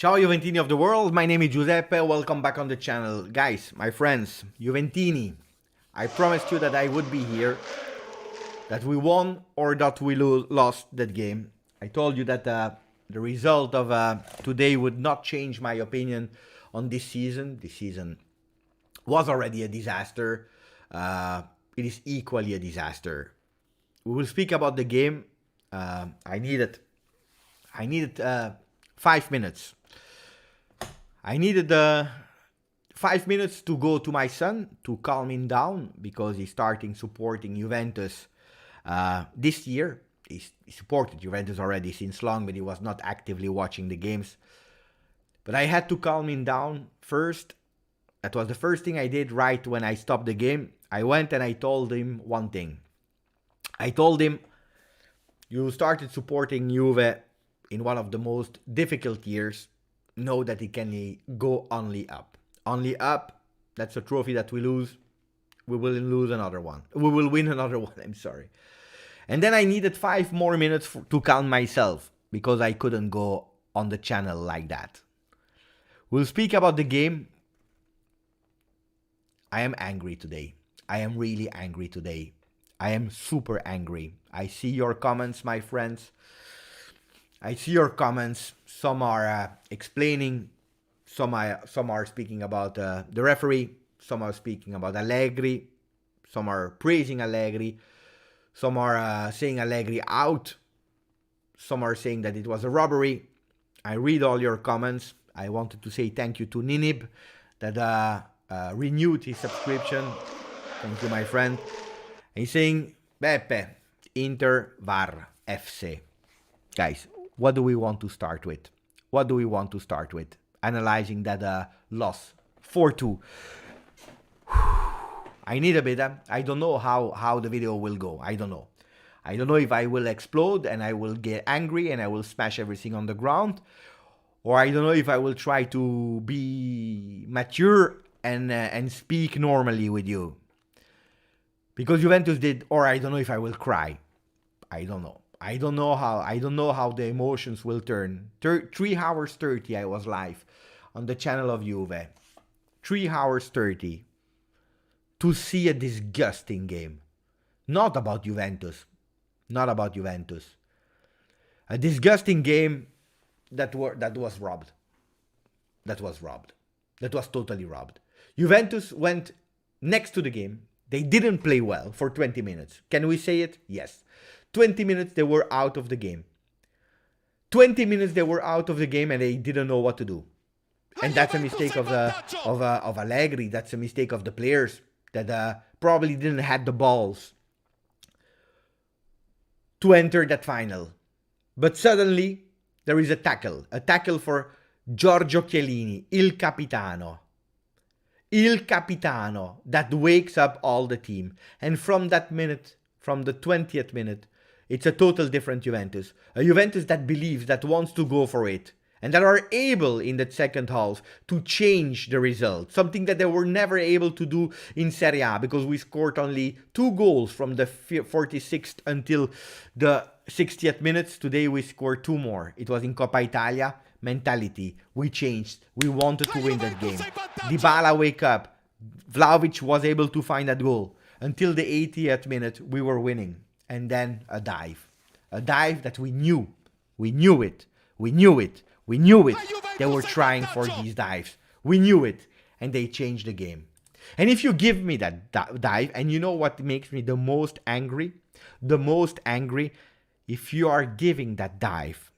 Ciao Juventini of the world, my name is Giuseppe, welcome back on the channel. Guys, my friends, Juventini, I promised you that I would be here, that we won or that we lost that game. I told you that the result of today would not change my opinion on this season. This season was already a disaster. It is equally a disaster. We will speak about the game. I needed 5 minutes. I needed 5 minutes to go to my son to calm him down because he's starting supporting Juventus this year. He supported Juventus already since long, but he was not actively watching the games. But I had to calm him down first. That was the first thing I did right when I stopped the game. I went and I told him one thing. I told him, you started supporting Juve in one of the most difficult years. Know that it can go only up. Only up. That's a trophy that we lose. We will lose another one. We will win another one, I'm sorry. And then I needed 5 more minutes to calm myself because I couldn't go on the channel like that. We'll speak about the game. I am angry today. I am really angry today. I am super angry. I see your comments, my friends. I see your comments. Some are explaining. Some are speaking about the referee. Some are speaking about Allegri. Some are praising Allegri. Some are saying Allegri out. Some are saying that it was a robbery. I read all your comments. I wanted to say thank you to Ninib that renewed his subscription. Thank you, my friend. He's saying, Beppe, Inter VAR FC. Guys, what do we want to start with? What do we want to start with? Analyzing that loss 4-2. I need a bit. I don't know how the video will go. I don't know. I don't know if I will explode and I will get angry and I will smash everything on the ground. Or I don't know if I will try to be mature and speak normally with you. Because Juventus did, or I don't know if I will cry. I don't know. I don't know how the emotions will turn. 3 hours 30 I was live on the channel of Juve. 3 hours 30 to see a disgusting game. Not about Juventus. Not about Juventus. A disgusting game that was robbed. That was robbed. That was totally robbed. Juventus went next to the game. They didn't play well for 20 minutes. Can we say it? Yes. 20 minutes they were out of the game. 20 minutes they were out of the game and they didn't know what to do. And that's a mistake of Allegri. That's a mistake of the players that probably didn't have the balls to enter that final. But suddenly there is a tackle for Giorgio Chiellini, il capitano. Il capitano that wakes up all the team. And from that minute, from the 20th minute, it's a total different Juventus. A Juventus that believes, that wants to go for it. And that are able in the second half to change the result. Something that they were never able to do in Serie A. Because we scored only 2 goals from the 46th until the 60th minutes. Today we scored 2 more. It was in Coppa Italia. Mentality. We changed. We wanted to win that game. Dybala wake up. Vlahovic was able to find that goal. Until the 80th minute, we were winning. And then a dive. A dive that we knew. We knew it. We knew it. We knew it. They were trying for these dives. We knew it. And they changed the game. And if you give me that dive, and you know what makes me the most angry? The most angry, if you are giving that dive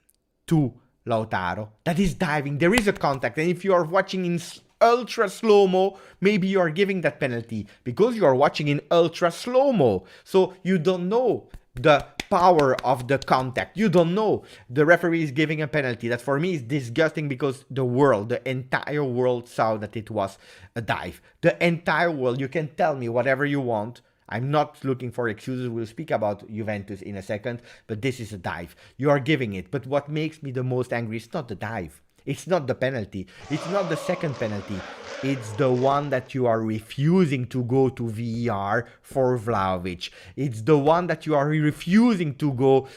to Lautaro, that is diving, there is a contact. And if you are watching in ultra slow-mo, maybe you are giving that penalty because you are watching in ultra slow-mo. So you don't know the power of the contact. You don't know the referee is giving a penalty. That for me is disgusting because the entire world saw that it was a dive. The entire world, you can tell me whatever you want. I'm not looking for excuses. We'll speak about Juventus in a second, but this is a dive. You are giving it. But what makes me the most angry is not the dive. It's not the penalty. It's not the second penalty. It's the one that you are refusing to go to VAR for Vlahovic. It's the one that you are refusing to go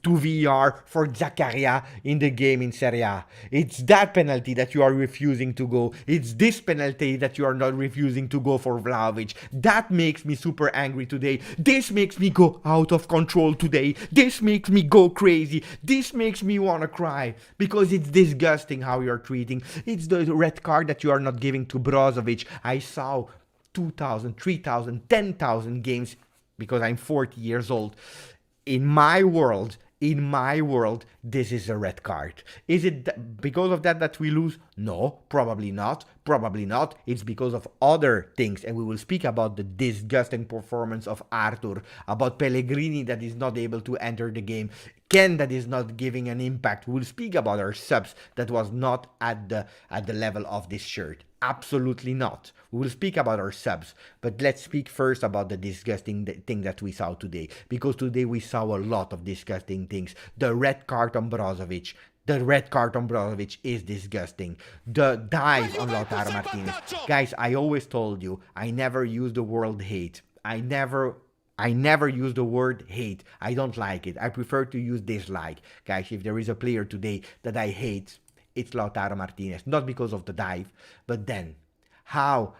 to VR for Zaccaria in the game in Serie A. It's that penalty that you are refusing to go. It's this penalty that you are not refusing to go for Vlahovic. That makes me super angry today. This makes me go out of control today. This makes me go crazy. This makes me want to cry because it's disgusting how you're treating. It's the red card that you are not giving to Brozovic. I saw 2,000, 3,000, 10,000 games because I'm 40 years old. In my world, this is a red card. Is it because of that we lose? No, probably not. Probably not. It's because of other things. And we will speak about the disgusting performance of Arthur, about Pellegrini that is not able to enter the game, Ken that is not giving an impact. We'll speak about our subs that was not at the level of this shirt. Absolutely not. We will speak about our subs, but let's speak first about the disgusting thing that we saw today, because today we saw a lot of disgusting things. The red card on Brozovic. The red card on Brozovic is disgusting. The dive on Lautaro Martinez. Guys, I always told you, I never use the word hate. I never use the word hate. I don't like it. I prefer to use dislike. Guys, if there is a player today that I hate, it's Lautaro Martinez. Not because of the dive, but then how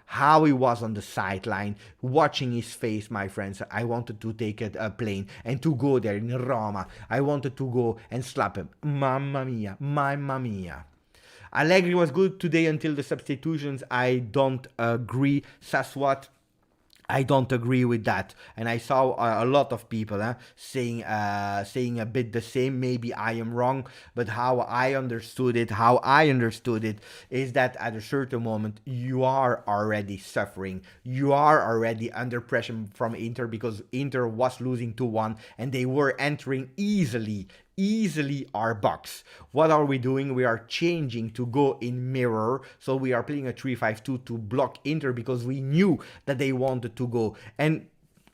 he was on the sideline, watching his face, my friends. I wanted to take a plane and to go there in Roma. I wanted to go and slap him. Mamma mia, mamma mia. Allegri was good today until the substitutions. I don't agree. Saswat, I don't agree with that, and I saw a lot of people saying a bit the same. Maybe I am wrong, but how I understood it is that at a certain moment you are already suffering. You are already under pressure from Inter because Inter was losing 2-1 and they were entering easily our box. What are we doing? We are changing to go in mirror. So we are playing a 3-5-2 to block Inter because we knew that they wanted to go. And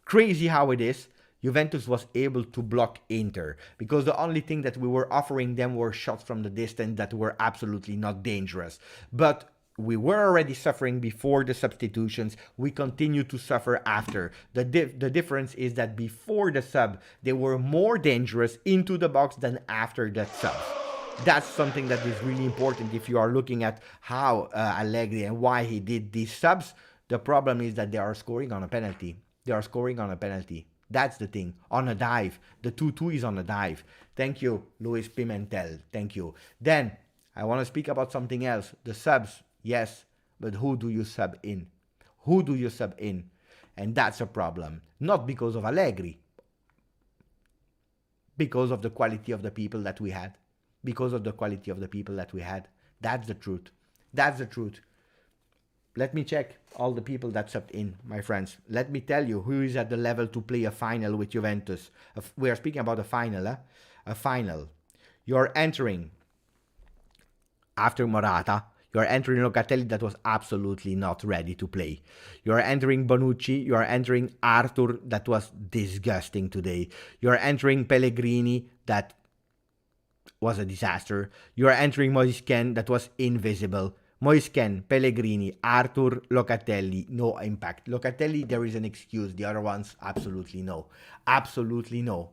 crazy how it is, Juventus was able to block Inter because the only thing that we were offering them were shots from the distance that were absolutely not dangerous. But we were already suffering before the substitutions. We continue to suffer after. The difference is that before the sub, they were more dangerous into the box than after that sub. That's something that is really important if you are looking at how Allegri and why he did these subs. The problem is that they are scoring on a penalty. That's the thing. On a dive. The 2-2 is on a dive. Thank you, Luis Pimentel. Thank you. Then, I want to speak about something else. The subs. Yes, but who do you sub in? And that's a problem. Not because of Allegri. Because of the quality of the people that we had. That's the truth. Let me check all the people that subbed in, my friends. Let me tell you who is at the level to play a final with Juventus. We are speaking about a final, A final. You're entering after Morata. You are entering Locatelli that was absolutely not ready to play. You are entering Bonucci. You are entering Arthur that was disgusting today. You are entering Pellegrini that was a disaster. You are entering Moisken that was invisible. Moisken, Pellegrini, Arthur, Locatelli, no impact. Locatelli, there is an excuse. The other ones, absolutely no. Absolutely no.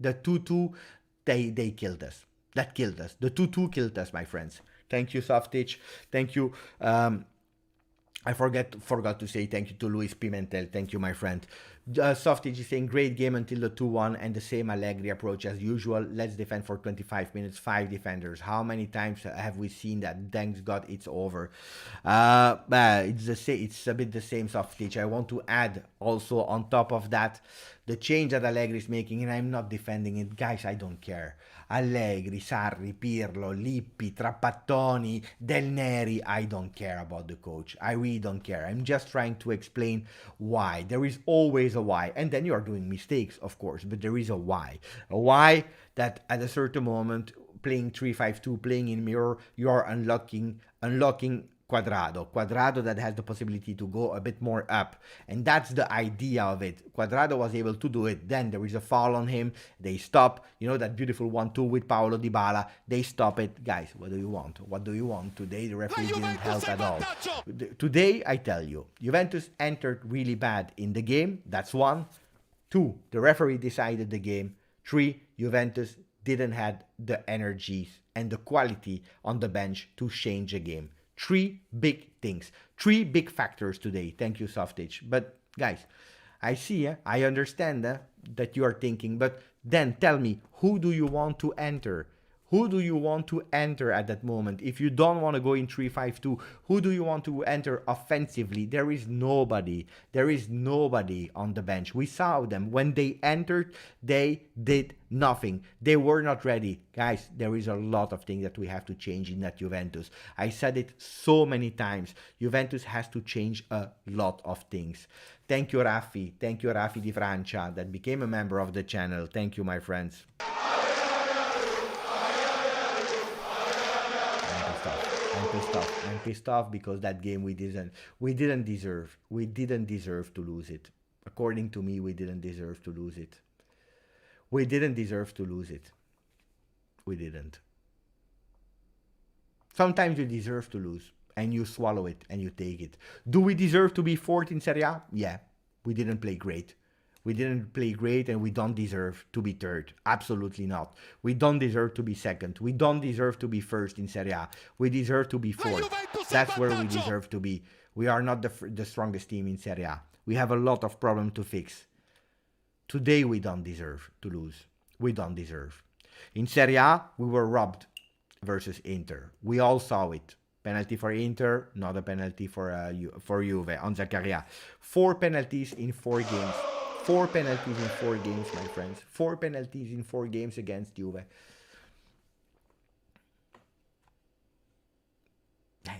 The 2-2, they killed us. That killed us. The 2-2 killed us, my friends. Thank you, Softitch. Thank you. I forgot to say thank you to Luis Pimentel. Thank you, my friend. Softitch is saying great game until the 2-1 and the same Allegri approach as usual. Let's defend for 25 minutes, 5 defenders. How many times have we seen that? Thanks God it's over. It's a bit the same, Softitch. I want to add also on top of that the change that Allegri is making, and I'm not defending it. Guys, I don't care. Allegri, Sarri, Pirlo, Lippi, Trapattoni, Del Neri, I don't care about the coach. I really don't care. I'm just trying to explain why. There is always a why. And then you are doing mistakes, of course, but there is a why. A why that at a certain moment, playing 3-5-2, playing in mirror, you are unlocking Quadrado that has the possibility to go a bit more up, and that's the idea of it. Quadrado was able to do it. Then there is a foul on him, they stop, that beautiful 1-2 with Paulo Dybala, they stop it. Guys, what do you want? Today the referee didn't help at all. Today, I tell you, Juventus entered really bad in the game. That's one. Two, the referee decided the game. 3, Juventus didn't have the energies and the quality on the bench to change the game. 3 big things, 3 big factors today. Thank you, Softage. But guys, I see, I understand that you are thinking, but then tell me, who do you want to enter? Who do you want to enter at that moment? If you don't want to go in 3-5-2, who do you want to enter offensively? There is nobody. There is nobody on the bench. We saw them. When they entered, they did nothing. They were not ready. Guys, there is a lot of things that we have to change in that Juventus. I said it so many times. Juventus has to change a lot of things. Thank you, Raffi. Thank you, Raffi di Francia, that became a member of the channel. Thank you, my friends. I'm pissed off because that game we didn't deserve to lose it. According to me, we didn't deserve to lose it. We didn't deserve to lose it. We didn't. Sometimes you deserve to lose and you swallow it and you take it. Do we deserve to be fourth in Serie A? Yeah, we didn't play great. We didn't play great and we don't deserve to be third. Absolutely not. We don't deserve to be second. We don't deserve to be first in Serie A. We deserve to be fourth. That's where we deserve to be. We are not the strongest team in Serie A. We have a lot of problems to fix. Today we don't deserve to lose. We don't deserve. In Serie A, we were robbed versus Inter. We all saw it. Penalty for Inter, not a penalty for Juve on Zakaria. 4 penalties in 4 games. 4 penalties in 4 games, my friends. 4 penalties in 4 games against Juve.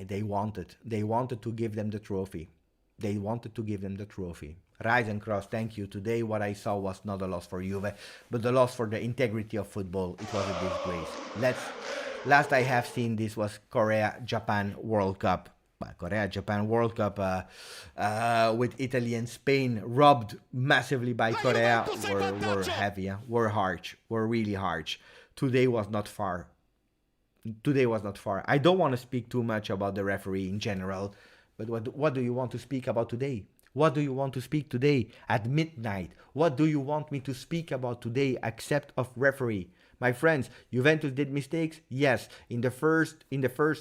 They wanted to give them the trophy. They wanted to give them the trophy. Rise and Cross, thank you. Today what I saw was not a loss for Juve, but the loss for the integrity of football. It was a disgrace. Last I have seen this was Korea-Japan World Cup. Korea-Japan World Cup with Italy and Spain, robbed massively by Korea, were heavy, were harsh, were really harsh. Today was not far. Today was not far. I don't want to speak too much about the referee in general, but what do you want to speak about today? What do you want to speak today at midnight? What do you want me to speak about today except of referee? My friends, Juventus did mistakes. Yes, in the first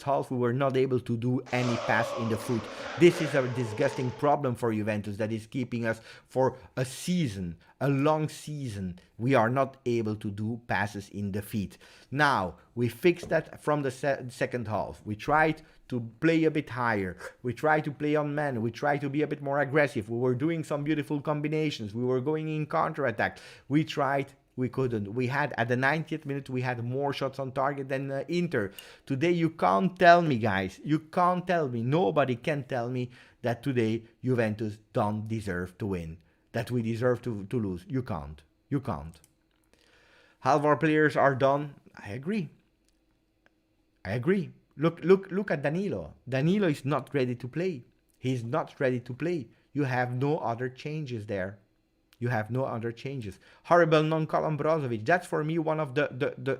half we were not able to do any pass in the foot. This is a disgusting problem for Juventus that is keeping us for a season, a long season. We are not able to do passes in the feet. Now, we fixed that from the second half. We tried to play a bit higher. We tried to play on men. We tried to be a bit more aggressive. We were doing some beautiful combinations. We were going in counter-attack. We tried. We couldn't. We had, at the 90th minute, we had more shots on target than Inter. Today, you can't tell me, guys. You can't tell me. Nobody can tell me that today Juventus don't deserve to win. That we deserve to lose. You can't. You can't. Half our players are done. I agree. I agree. Look at Danilo. Danilo is not ready to play. He's not ready to play. You have no other changes there. You have no other changes. Horrible non-column Brozovic. That's for me one of the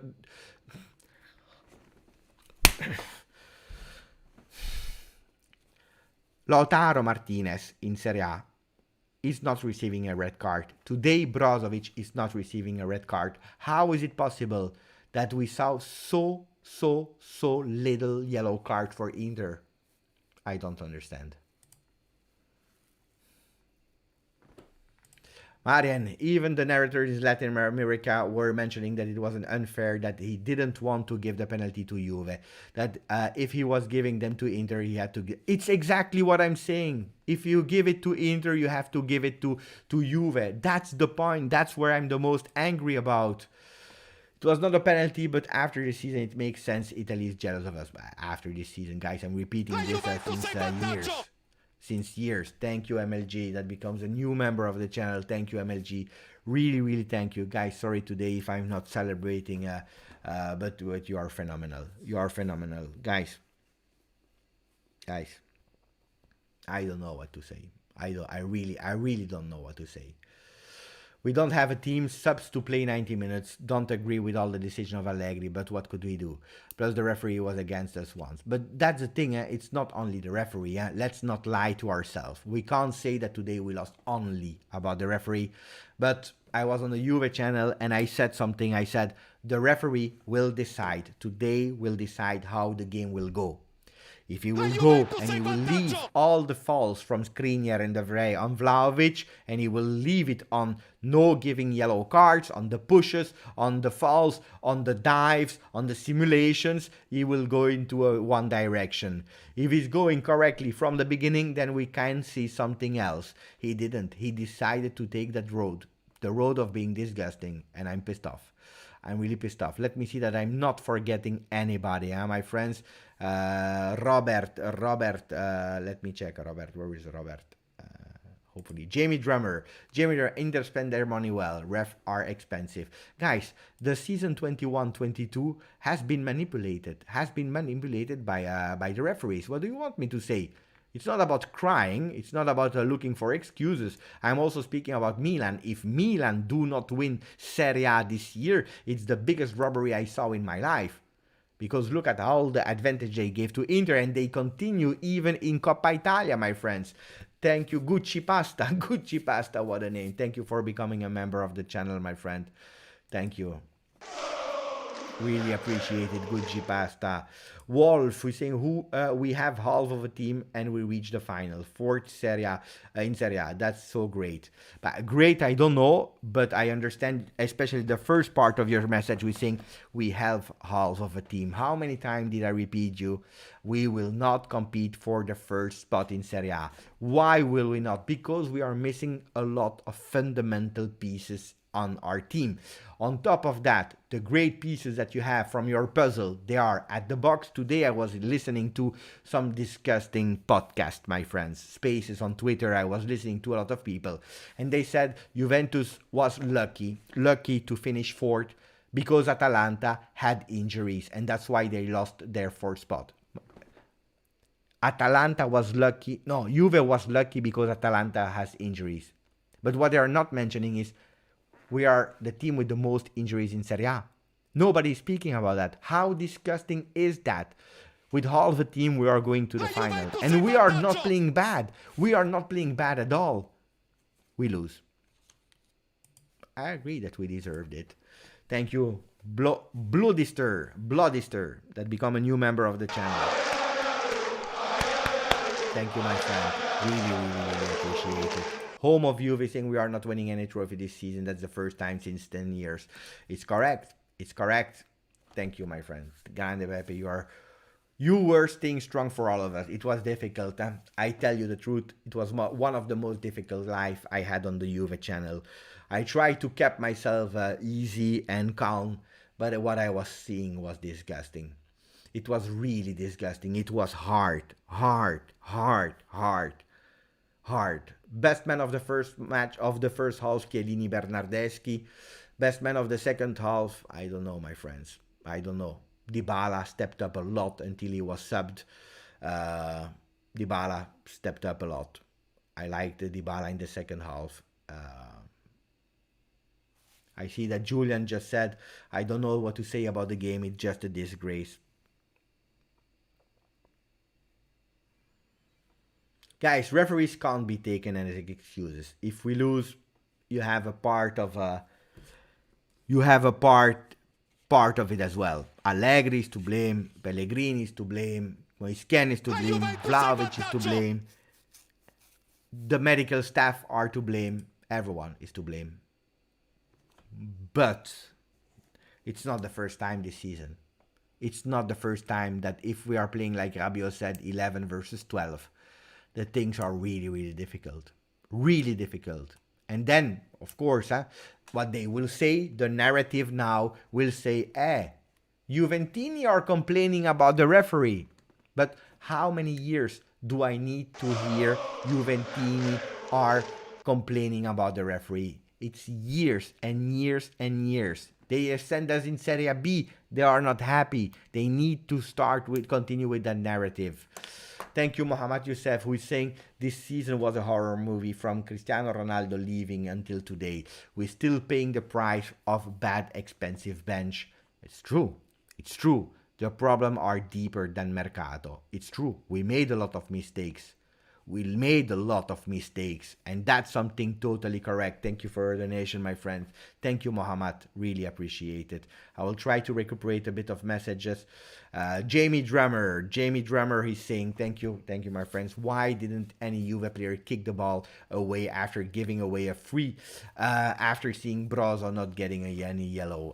Lautaro Martinez in Serie A is not receiving a red card. Today Brozovic is not receiving a red card. How is it possible that we saw so little yellow card for Inter? I don't understand. Marian, even the narrators in Latin America were mentioning that it wasn't unfair, that he didn't want to give the penalty to Juve, that if he was giving them to Inter, he had to give. It's exactly what I'm saying. If you give it to Inter, you have to give it to Juve. That's the point. That's where I'm the most angry about. It was not a penalty, but after this season, it makes sense. Italy is jealous of us. After this season, guys, I'm repeating this since years. Since years. Thank you, MLG. That becomes a new member of the channel. Thank you, MLG. Really thank you. Guys, sorry today if I'm not celebrating, but you are phenomenal. You are phenomenal. Guys, I don't know what to say. I really don't know what to say. We don't have a team, subs to play 90 minutes, don't agree with all the decision of Allegri, but what could we do? Plus the referee was against us once. But that's the thing, it's not only the referee, let's not lie to ourselves. We can't say that today we lost only about the referee, but I was on the Juve channel and I said something, I said, the referee will decide, today will decide how the game will go. If he will go and he will leave all the falls from Skriniar and De Vrij on Vlahovic, and he will leave it on no giving yellow cards, on the pushes, on the falls, on the dives, on the simulations, he will go into one direction. If he's going correctly from the beginning, then we can see something else. He didn't. He decided to take that road, the road of being disgusting, and I'm pissed off. I'm really pissed off. Let me see that I'm not forgetting anybody, my friends. Robert, let me check. Robert, where is Robert? Hopefully. Jamie Drummer, Inter spend their money well. Ref are expensive. Guys, the season 21-22 has been manipulated. By the referees. What do you want me to say? It's not about crying. It's not about looking for excuses. I'm also speaking about Milan. If Milan do not win Serie A this year, it's the biggest robbery I saw in my life. Because look at all the advantage they gave to Inter, and they continue even in Coppa Italia, my friends. Thank you, Gucci Pasta, what a name. Thank you for becoming a member of the channel, my friend. Thank you. Really appreciate it, Gucci Pasta. Wolf, we're saying we have half of a team and we reach the final. Fourth in Serie A. That's so great. But great, I don't know, but I understand, especially the first part of your message, we're saying we have half of a team. How many times did I repeat you? We will not compete for the first spot in Serie A. Why will we not? Because we are missing a lot of fundamental pieces on our team. On top of that, the great pieces that you have from your puzzle, they are at the box. Today I was listening to some disgusting podcast, my friends. Spaces on Twitter, I was listening to a lot of people. And they said Juventus was lucky to finish fourth because Atalanta had injuries. And that's why they lost their fourth spot. Atalanta was lucky. No, Juve was lucky because Atalanta has injuries. But what they are not mentioning is we are the team with the most injuries in Serie A. Nobody is speaking about that. How disgusting is that? With half a team, we are going to the final. And we are not playing bad. We are not playing bad at all. We lose. I agree that we deserved it. Thank you, Bloodister, that become a new member of the channel. Thank you, my friend. Really appreciate it. Home of Juve saying we are not winning any trophy this season. That's the first time since 10 years. It's correct. Thank you, my friend. Grande Pepe, you were staying strong for all of us. It was difficult. I tell you the truth. It was one of the most difficult life I had on the Juve channel. I tried to keep myself easy and calm, but what I was seeing was disgusting. It was really disgusting. It was hard. Best man of the first match of the first half, Chiellini, Bernardeschi. Best man of the second half, I don't know, my friends. I don't know. Dybala stepped up a lot until he was subbed. Dybala stepped up a lot. I liked Dybala in the second half. I see that Julian just said, I don't know what to say about the game. It's just a disgrace. Guys, referees can't be taken as excuses. If we lose, you have a part of it as well. Allegri is to blame, Pellegrini is to blame, Moisken is to blame, Vlahovic is to blame, the medical staff are to blame, everyone is to blame. But it's not the first time this season. It's not the first time that if we are playing, like Rabiot said, 11 versus 12, the things are really difficult. And then, of course, what they will say, the narrative now will say, Juventini are complaining about the referee. But how many years do I need to hear Juventini are complaining about the referee? It's years and years and years. They send us in Serie B. They are not happy. They need to continue with that narrative. Thank you, Mohammad Youssef, who is saying this season was a horror movie from Cristiano Ronaldo leaving until today. We're still paying the price of bad, expensive bench. It's true. It's true. The problem are deeper than Mercato. It's true. We made a lot of mistakes. And that's something totally correct. Thank you for your donation, my friend. Thank you, Mohammed. Really appreciate it. I will try to recuperate a bit of messages. Jamie Drummer, he's saying, thank you, my friends. Why didn't any Juve player kick the ball away after giving away a free, after seeing Brozo not getting any yellow?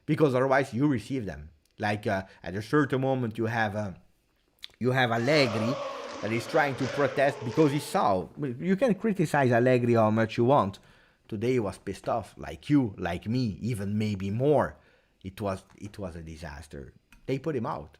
Because otherwise you receive them. Like at a certain moment you have Allegri that is trying to protest because he saw. You can criticize Allegri how much you want. Today he was pissed off, like you, like me, even maybe more. It was a disaster. They put him out.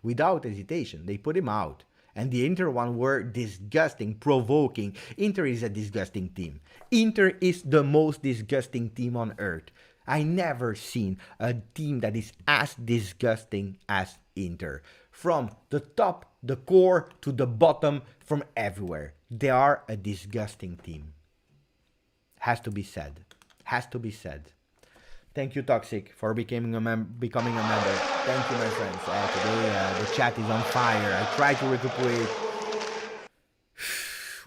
Without hesitation, they put him out. And the Inter one were disgusting, provoking. Inter is a disgusting team. Inter is the most disgusting team on earth. I never seen a team that is as disgusting as Inter. From the top, the core, to the bottom, from everywhere. They are a disgusting team. Has to be said. Thank you, Toxic, for becoming a member. Thank you, my friends. Today the chat is on fire. I try to recuperate.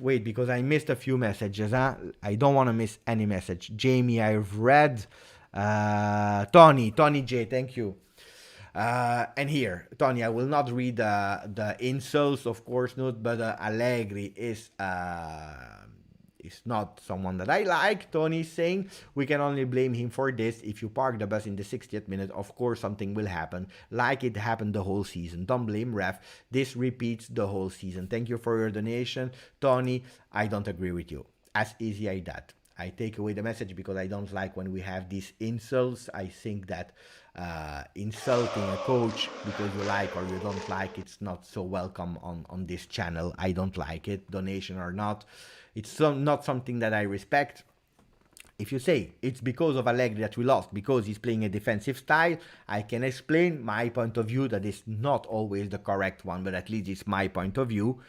Wait, because I missed a few messages. I don't want to miss any message. Jamie, I've read. Tony J, thank you. And here, Tony, I will not read the insults, of course not, but Allegri is not someone that I like. Tony is saying we can only blame him for this. If you park the bus in the 60th minute, of course something will happen, like it happened the whole season. Don't blame ref. This repeats the whole season. Thank you for your donation, Tony. I don't agree with you. As easy as that. I take away the message because I don't like when we have these insults. I think that insulting a coach because you like or you don't like, it's not so welcome on this channel. I don't like it, donation or not. It's not something that I respect. If you say it's because of Allegri that we lost, because he's playing a defensive style, I can explain my point of view that is not always the correct one, but at least it's my point of view.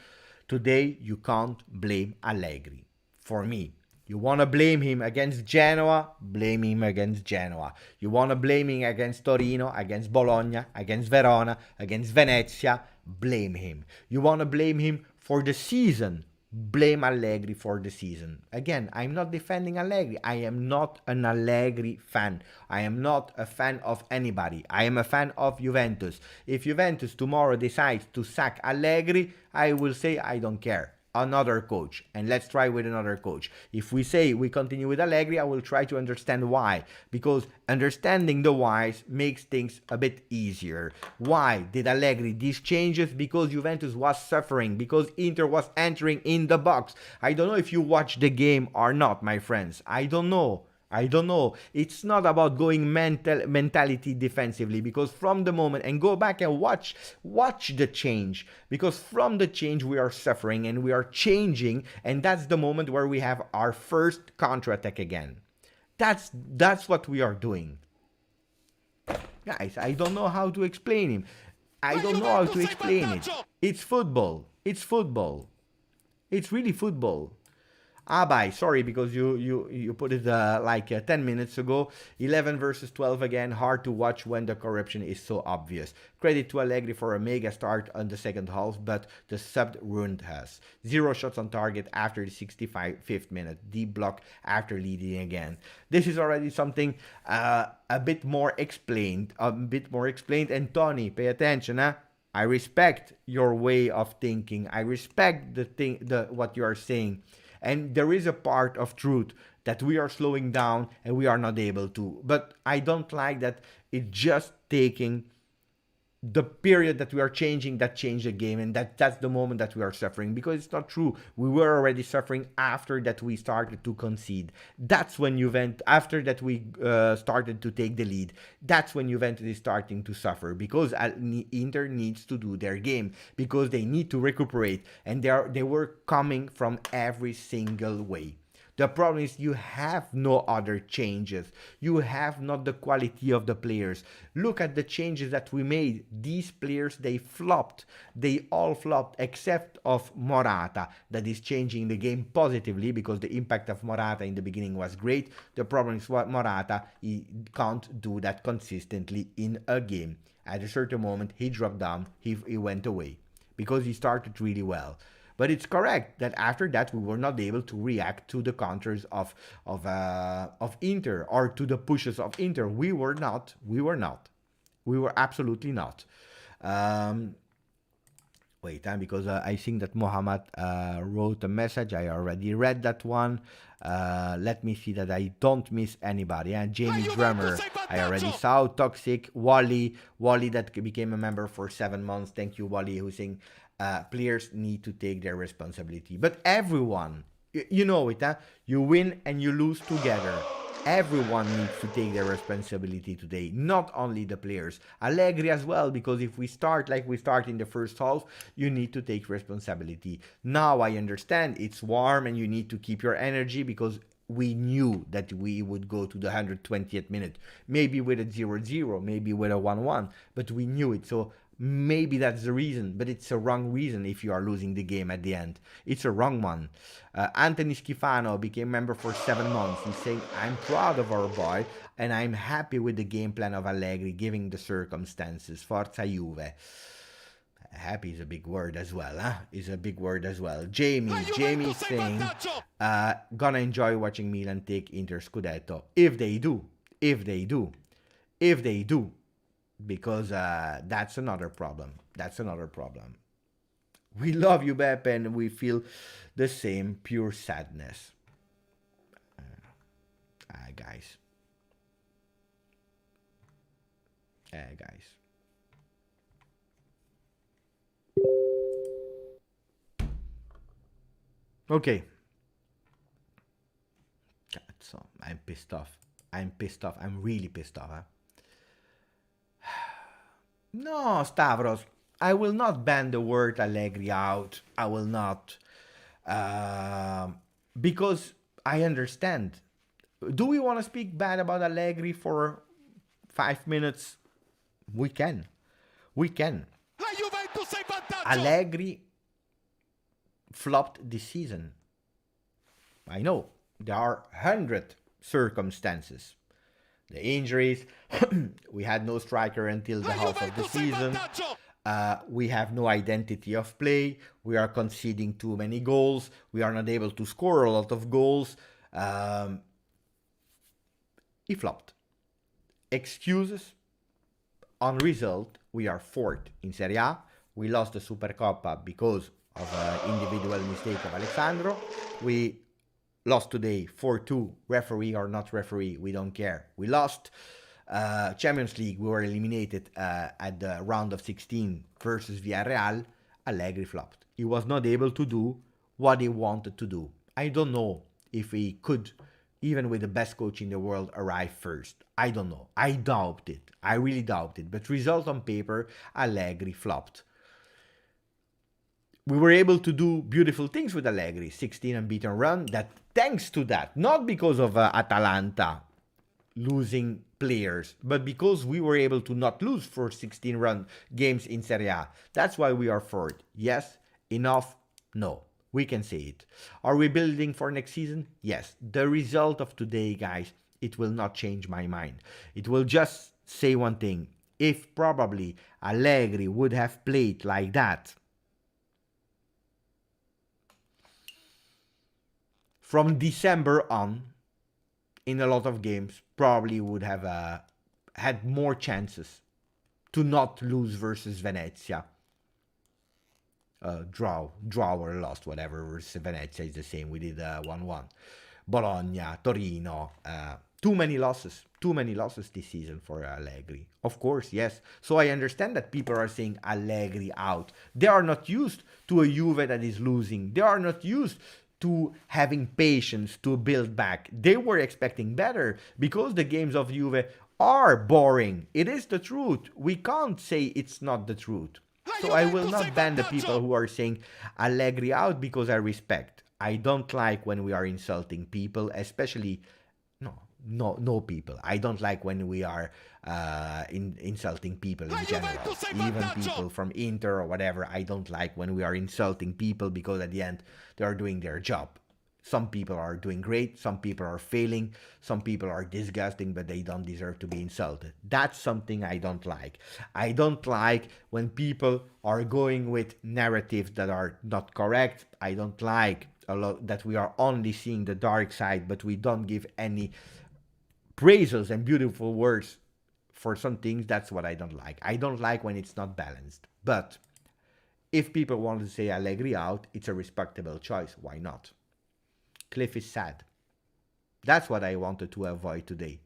Today, you can't blame Allegri. For me, you want to blame him against Genoa? Blame him against Genoa. You want to blame him against Torino, against Bologna, against Verona, against Venezia? Blame him. You want to blame him for the season? Blame Allegri for the season. Again, I'm not defending Allegri. I am not an Allegri fan. I am not a fan of anybody. I am a fan of Juventus. If Juventus tomorrow decides to sack Allegri, I will say I don't care. Another coach, and let's try with another coach. If we say we continue with Allegri, I will try to understand why, because understanding the whys makes things a bit easier. Why did Allegri these changes? Because Juventus was suffering, because Inter was entering in the box. I don't know if you watched the game or not, my friends. I don't know. It's not about going mentality defensively, because from the moment, and go back and watch the change, because from the change we are suffering and we are changing, and that's the moment where we have our first counterattack again. That's what we are doing. Guys, I don't know how to explain him. I don't know how to explain it. It's football. It's really football. Abai, sorry, because you put it like 10 minutes ago. 11 versus 12 again. Hard to watch when the corruption is so obvious. Credit to Allegri for a mega start on the second half, but the sub ruined us. 0 shots on target after the 65th minute. Deep block after leading again. This is already something a bit more explained. And Tony, pay attention, huh? I respect your way of thinking. I respect what you are saying. And there is a part of truth that we are slowing down and we are not able to. But I don't like that it's just taking the period that we are changing that changed the game, and that's the moment that we are suffering, because it's not true. We were already suffering after that we started to concede. That's when after that we started to take the lead. That's when Juventus is starting to suffer, because Inter needs to do their game, because they need to recuperate, and they were coming from every single way. The problem is you have no other changes. You have not the quality of the players. Look at the changes that we made. These players, they flopped. They all flopped except of Morata, that is changing the game positively because the impact of Morata in the beginning was great. The problem is what Morata, he can't do that consistently in a game. At a certain moment, he dropped down, he went away because he started really well. But it's correct that after that we were not able to react to the counters of Inter or to the pushes of Inter. We were not. We were absolutely not. Wait, because I think that Mohammed wrote a message. I already read that one. Let me see that I don't miss anybody. And Jamie Drummer, I already saw. Toxic, Wally that became a member for 7 months. Thank you, Wally, who's saying players need to take their responsibility. But everyone, you know it, huh? You win and you lose together. Everyone needs to take their responsibility today, not only the players. Allegri as well, because if we start like we start in the first half, you need to take responsibility. Now I understand it's warm and you need to keep your energy because we knew that we would go to the 120th minute, maybe with a 0-0, maybe with a 1-1, but we knew it. So maybe that's the reason, but it's a wrong reason if you are losing the game at the end. It's a wrong one. Anthony Schifano became member for 7 months. He's saying, I'm proud of our boy and I'm happy with the game plan of Allegri, given the circumstances. Forza Juve. Happy is a big word as well, huh? Is a big word as well. Jamie saying, gonna enjoy watching Milan take Inter Scudetto. If they do. Because that's another problem. We love you, Beppe, and we feel the same pure sadness. Guys. Okay. So I'm pissed off. I'm really pissed off, huh? No, Stavros, I will not ban the word Allegri out. I will not. Because I understand. Do we want to speak bad about Allegri for 5 minutes? We can. Allegri flopped this season. I know. There are 100 circumstances. The injuries, we had no striker until the half of the season. We have no identity of play. We are conceding too many goals. We are not able to score a lot of goals. He flopped. Excuses. On result, we are 4th in Serie A. We lost the Supercoppa because of an individual mistake of Alessandro. We lost today 4-2, referee or not referee, we don't care. We lost. Champions League, we were eliminated at the round of 16 versus Villarreal. Allegri flopped. He was not able to do what he wanted to do. I don't know if he could, even with the best coach in the world, arrive first. I don't know. I doubt it. I really doubt it. But result on paper, Allegri flopped. We were able to do beautiful things with Allegri, 16 unbeaten run, that thanks to that, not because of Atalanta losing players, but because we were able to not lose for 16 run games in Serie A. That's why we are 4th. Yes, enough? No. We can say it. Are we building for next season? Yes. The result of today, guys, it will not change my mind. It will just say one thing. If probably Allegri would have played like that from December on, in a lot of games, probably would have had more chances to not lose versus Venezia. Draw or lost, whatever, versus Venezia is the same. We did 1-1. Bologna, Torino, too many losses this season for Allegri. Of course, yes. So I understand that people are saying Allegri out. They are not used to a Juve that is losing. They are not used to having patience to build back. They were expecting better because the games of Juve are boring. It is the truth. We can't say it's not the truth. So I will not ban the people who are saying Allegri out because I respect. I don't like when we are insulting people, especially no people. I don't like when we are insulting people in general, even people from Inter or whatever. I don't like when we are insulting people because at the end they are doing their job. Some people are doing great, some people are failing, some people are disgusting, but they don't deserve to be insulted. That's something I don't like. I don't like when people are going with narratives that are not correct. I don't like a lot that we are only seeing the dark side, but we don't give any praises and beautiful words for some things. That's what I don't like. I don't like when it's not balanced. But if people want to say Allegri out, it's a respectable choice. Why not? Cliff is sad. That's what I wanted to avoid today.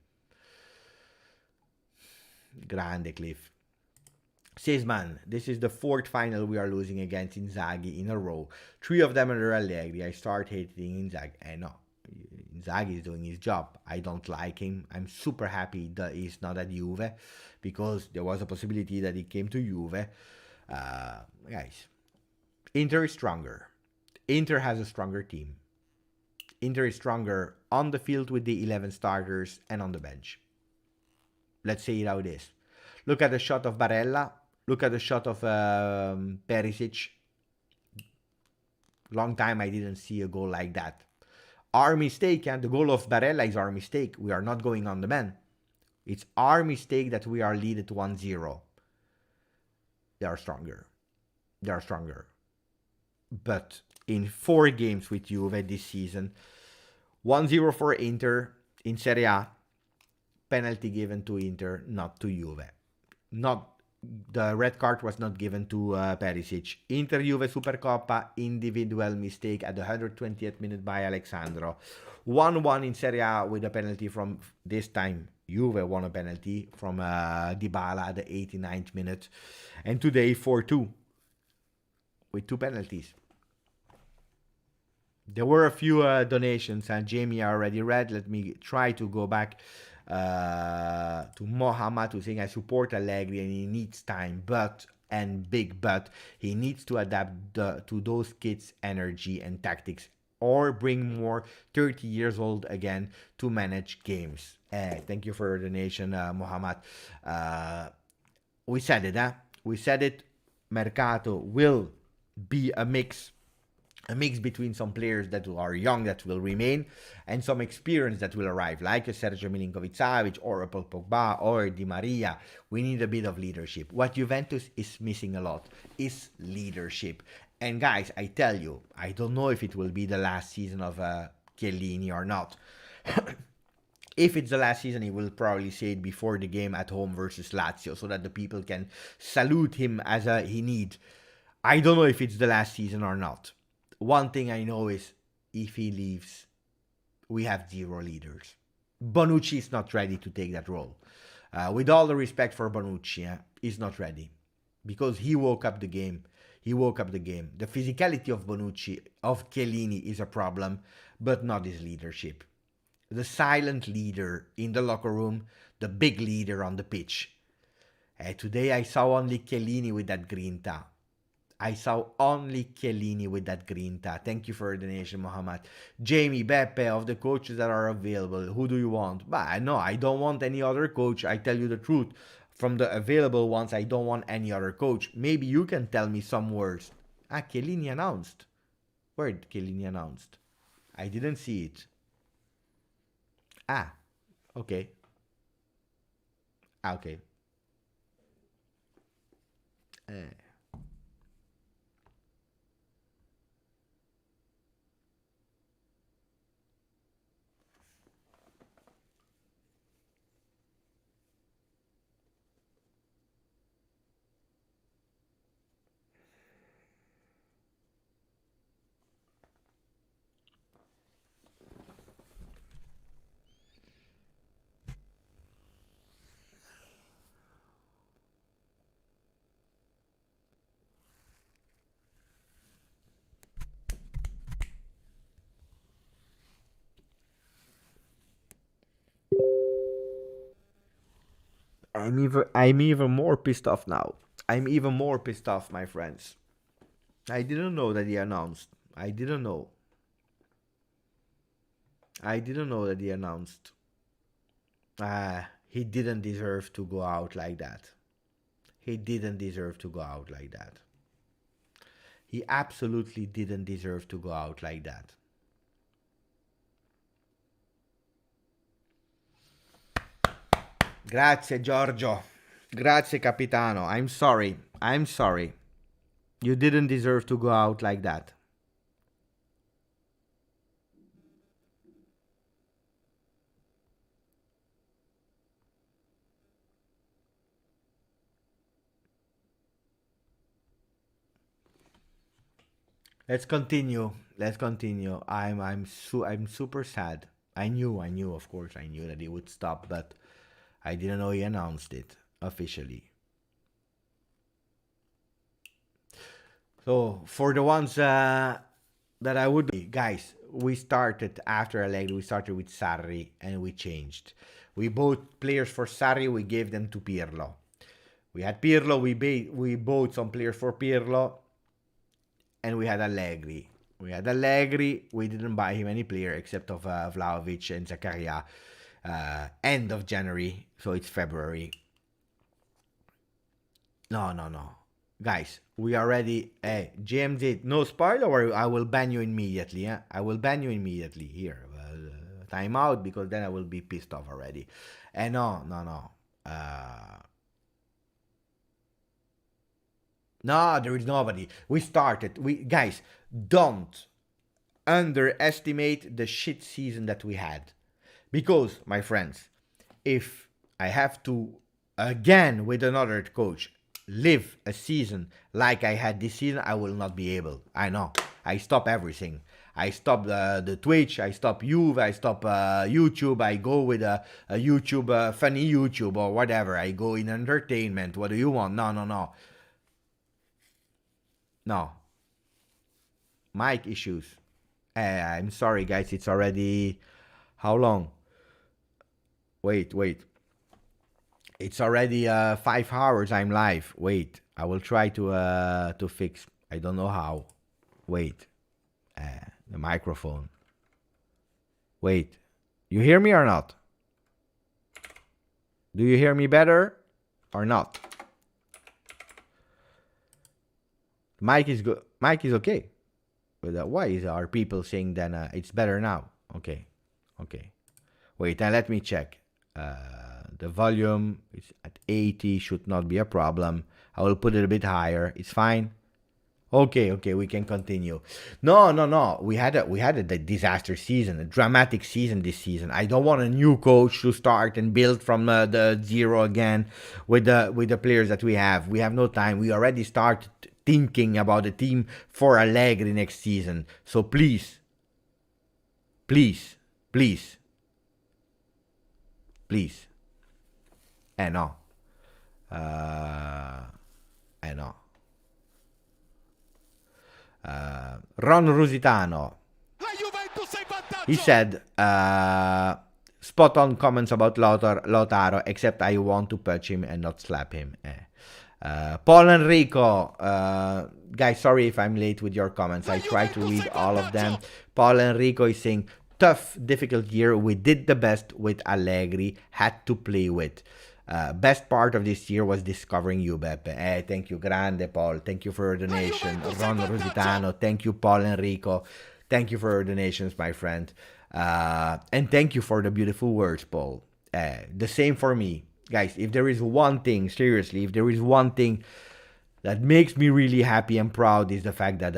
Grande Cliff. Sisman, this is the fourth final we are losing against Inzaghi in a row. 3 of them under Allegri. I start hating Inzaghi. No, Inzaghi is doing his job. I don't like him. I'm super happy that he's not at Juve because there was a possibility that he came to Juve. Guys, Inter is stronger. Inter has a stronger team. Inter is stronger on the field with the 11 starters and on the bench. Let's say it how it is. Look at the shot of Barella. Look at the shot of Perisic. Long time I didn't see a goal like that. Our mistake, and the goal of Barella is our mistake. We are not going on the man. It's our mistake that we are leaded 1-0. They are stronger. They are stronger. But in 4 games with Juve this season, 1-0 for Inter in Serie A, penalty given to Inter, not to Juve. The red card was not given to Perisic. Inter Juve Supercoppa, individual mistake at the 120th minute by Alexandro. 1-1 in Serie A with a penalty from, this time Juve won a penalty from Dybala at the 89th minute. And today 4-2 with 2 penalties. There were a few donations, and Jamie already read. Let me try to go back to Mohammed, who's saying, I support Allegri and he needs time, but he needs to adapt to those kids' energy and tactics, or bring more 30 years old again to manage games. Thank you for your donation, Mohammed. We said it, huh? We said it. Mercato will be a mix between some players that are young that will remain and some experience that will arrive, like a Sergio Milinkovic-Savic or a Paul Pogba or Di Maria. We need a bit of leadership. What Juventus is missing a lot is leadership. And guys, I tell you, I don't know if it will be the last season of Chiellini or not. If it's the last season, he will probably say it before the game at home versus Lazio so that the people can salute him as he need. I don't know if it's the last season or not. One thing I know is, if he leaves, we have 0 leaders. Bonucci is not ready to take that role. With all the respect for Bonucci, he's not ready. Because he woke up the game. The physicality of Bonucci, of Chiellini, is a problem, but not his leadership. The silent leader in the locker room, the big leader on the pitch. Today I saw only Chiellini with that grinta. Thank you for the donation, Mohammed. Jamie, Beppe, of the coaches that are available, who do you want? But no, I don't want any other coach. I tell you the truth. From the available ones, I don't want any other coach. Maybe you can tell me some words. Chiellini announced. Where did Chiellini announced? I didn't see it. Okay. Okay. I'm even more pissed off now. I'm even more pissed off, my friends. I didn't know that he announced. I didn't know. I didn't know that he announced. He didn't deserve to go out like that. He didn't deserve to go out like that. He absolutely didn't deserve to go out like that. Grazie, Giorgio. Grazie, Capitano. I'm sorry. I'm sorry. You didn't deserve to go out like that. Let's continue. Let's continue. I'm super sad. I knew, of course, I knew that he would stop, but I didn't know he announced it officially. So for the ones that I would be, guys, we started after Allegri. We started with Sarri and we changed. We bought players for Sarri. We gave them to Pirlo. We had Pirlo. We bought some players for Pirlo, and we had Allegri. We didn't buy him any player except of Vlahovic and Zakaria. End of January, so it's February. No. Guys, we are ready. Hey, GMZ, no spoiler or I will ban you immediately. Yeah? I will ban you immediately here. Time out because then I will be pissed off already. And no. No, there is nobody. We started. Guys, don't underestimate the shit season that we had. Because, my friends, if I have to, again, with another coach, live a season like I had this season, I will not be able. I know. I stop everything. I stop the Twitch, I stop Juve, I stop YouTube, I go with a YouTube, funny YouTube or whatever. I go in entertainment. What do you want? No. Mic issues. I'm sorry, guys. It's already... How long? Wait. It's already 5 hours I'm live. Wait. I will try to fix. I don't know how. Wait. The microphone. Wait. You hear me or not? Do you hear me better or not? Mic is good. Mic is okay. But why are people saying then it's better now? Okay. Wait, and let me check. The volume is at 80. Should not be a problem. I will put it a bit higher. It's fine. Okay, we can continue. No. We had a disaster season, a dramatic season this season. I don't want a new coach to start and build from the zero again with the players that we have. We have no time. We already started thinking about the team for Allegri next season. So please. No. No. Ron Rusitano. He said, spot on comments about Lautaro, except I want to punch him and not slap him. Paul Enrico, guys, sorry if I'm late with your comments. I try to read all of them. Paul Enrico is saying, tough, difficult year. We did the best with Allegri, had to play with. Best part of this year was discovering you, Beppe. Thank you, grande Paul. Thank you for your donation. Ron Rositano, thank you, Paul Enrico. Thank you for your donations, my friend. And thank you for the beautiful words, Paul. The same for me. Guys, if there is one thing, seriously, if there is one thing that makes me really happy and proud is the fact that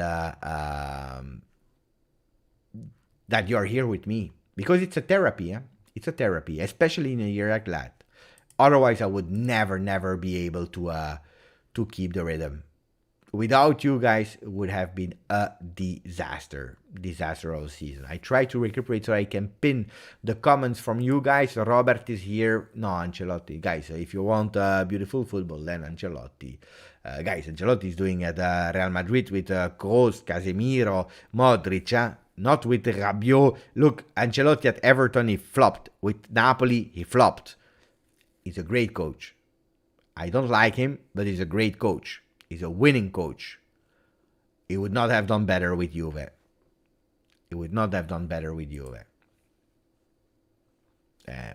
that you're here with me. Because it's a therapy, It's a therapy, especially in a year like that. Otherwise, I would never be able to keep the rhythm. Without you guys, it would have been a disaster of the season. I try to recuperate so I can pin the comments from you guys. Robert is here. No, Ancelotti. Guys, if you want beautiful football, then Ancelotti. Guys, Ancelotti is doing at Real Madrid with Kroos, Casemiro, Modric, not with Rabiot. Look, Ancelotti at Everton, he flopped. With Napoli, he flopped. He's a great coach. I don't like him, but he's a great coach. He's a winning coach. He would not have done better with Juve.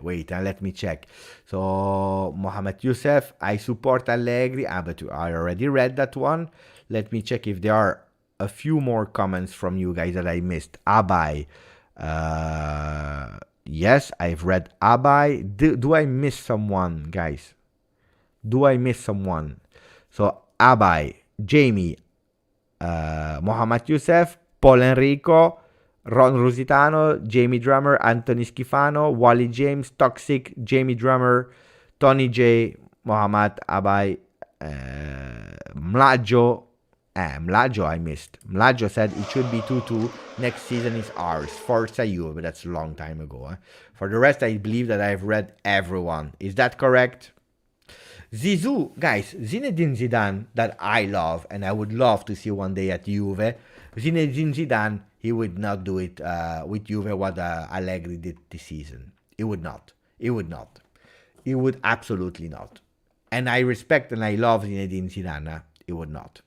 Wait, let me check. So, Mohamed Youssef, I support Allegri. But I already read that one. Let me check if there are a few more comments from you guys that I missed. Abai. Yes, I've read Abai. Do I miss someone, guys? Do I miss someone? So, Abai, Jamie, Mohamed Youssef, Paul Enrico, Ron Rusitano, Jamie Drummer, Anthony Schifano, Wally James, Toxic, Jamie Drummer, Tony J, Mohamed Abai, Mlaggio. Mlaggio I missed. Mlaggio said it should be 2-2. Next season is ours. Forza Juve, but that's a long time ago. For the rest, I believe that I've read everyone. Is that correct? Zizou, guys, Zinedine Zidane, that I love and I would love to see one day at Juve. Zinedine Zidane, he would not do it with Juve what Allegri did this season. He would not. He would not. He would absolutely not. And I respect and I love Zinedine Zidane. He would not.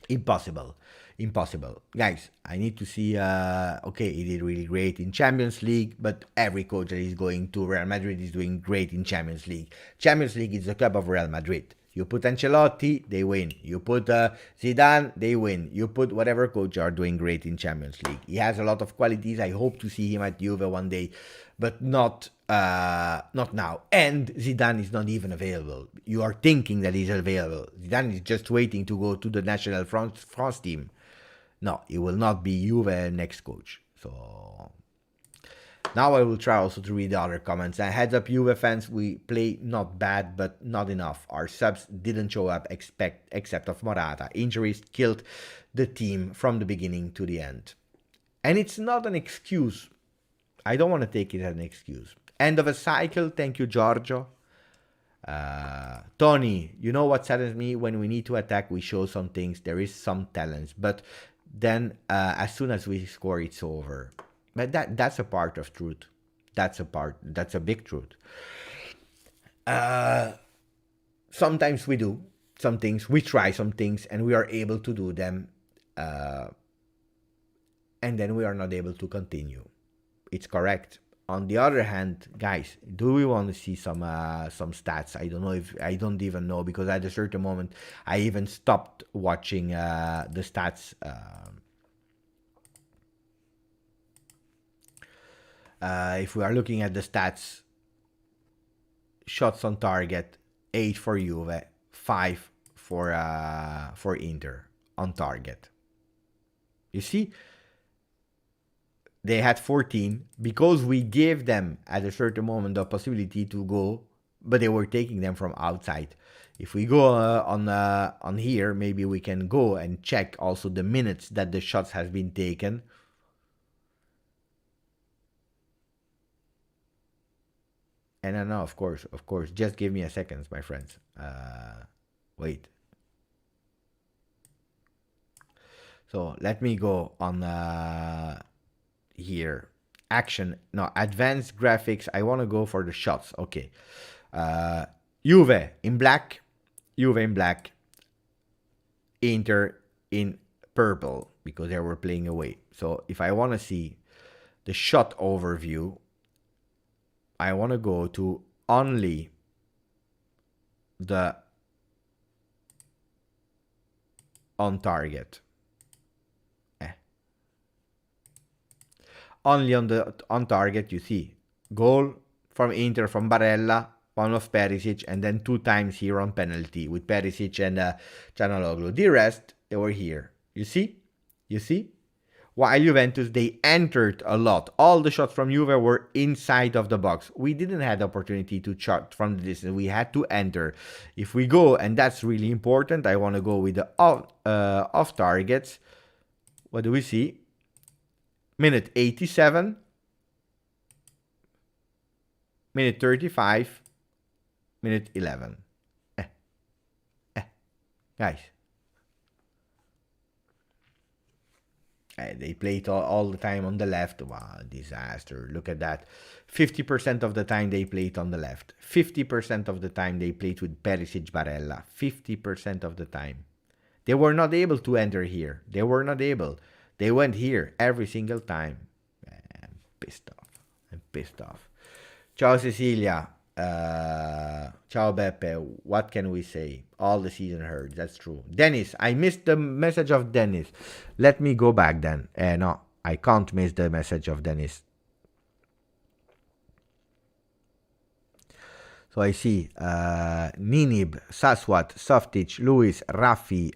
Impossible. Impossible. Guys, I need to see, okay, he did really great in Champions League, but every coach that is going to Real Madrid is doing great in Champions League. Champions League is the club of Real Madrid. You put Ancelotti, they win. You put Zidane, they win. You put whatever coach are doing great in Champions League. He has a lot of qualities. I hope to see him at Juve one day, but not now. And Zidane is not even available. You are thinking that he's available. Zidane is just waiting to go to the national France team. No, he will not be Juve next coach. So now I will try also to read the other comments. And heads up, Juve fans, we play not bad, but not enough. Our subs didn't show up except of Morata. Injuries killed the team from the beginning to the end. And it's not an excuse. I don't want to take it as an excuse. End of a cycle. Thank you, Giorgio. Tony, you know what saddens me? When we need to attack, we show some things. There is some talents. But then as soon as we score, it's over. But that's a part of truth. That's a big truth. Sometimes we do some things, we try some things, and we are able to do them. And then we are not able to continue. It's correct. On the other hand, guys, do we want to see some stats? I don't know if I don't even know, because at a certain moment I even stopped watching the stats. If we are looking at the stats, shots on target, 8 for Juve, 5 for Inter on target. You see? They had 14 because we gave them at a certain moment the possibility to go, but they were taking them from outside. If we go on here, maybe we can go and check also the minutes that the shots has been taken. And I know, of course, just give me a second, my friends. Wait. So let me go on here. Action. No, advanced graphics. I want to go for the shots. Okay. Juve in black. Juve in black. Inter in purple, because they were playing away. So if I want to see the shot overview, I want to go to only the on target. Only on target, you see goal from Inter from Barella, one of Perisic, and then 2 times here on penalty with Perisic and Çalhanoğlu. The rest, they were here. You see? You see? While Juventus, they entered a lot. All the shots from Juve were inside of the box. We didn't have the opportunity to shot from the distance. We had to enter. If we go, and that's really important, I want to go with the off targets. What do we see? Minute 87, minute 35, minute 11. Guys. They played all the time on the left. Wow, disaster. Look at that. 50% of the time they played on the left. 50% of the time they played with Perisic, Barella. 50% of the time. They were not able to enter here. They were not able. They went here every single time. I'm pissed off. I'm pissed off. Ciao Cecilia. Ciao Beppe. What can we say? All the season hurts. That's true. Dennis, I missed the message of Dennis. Let me go back then. No, I can't miss the message of Dennis. So I see Ninib, Saswat, Softic, Luis, Raffi,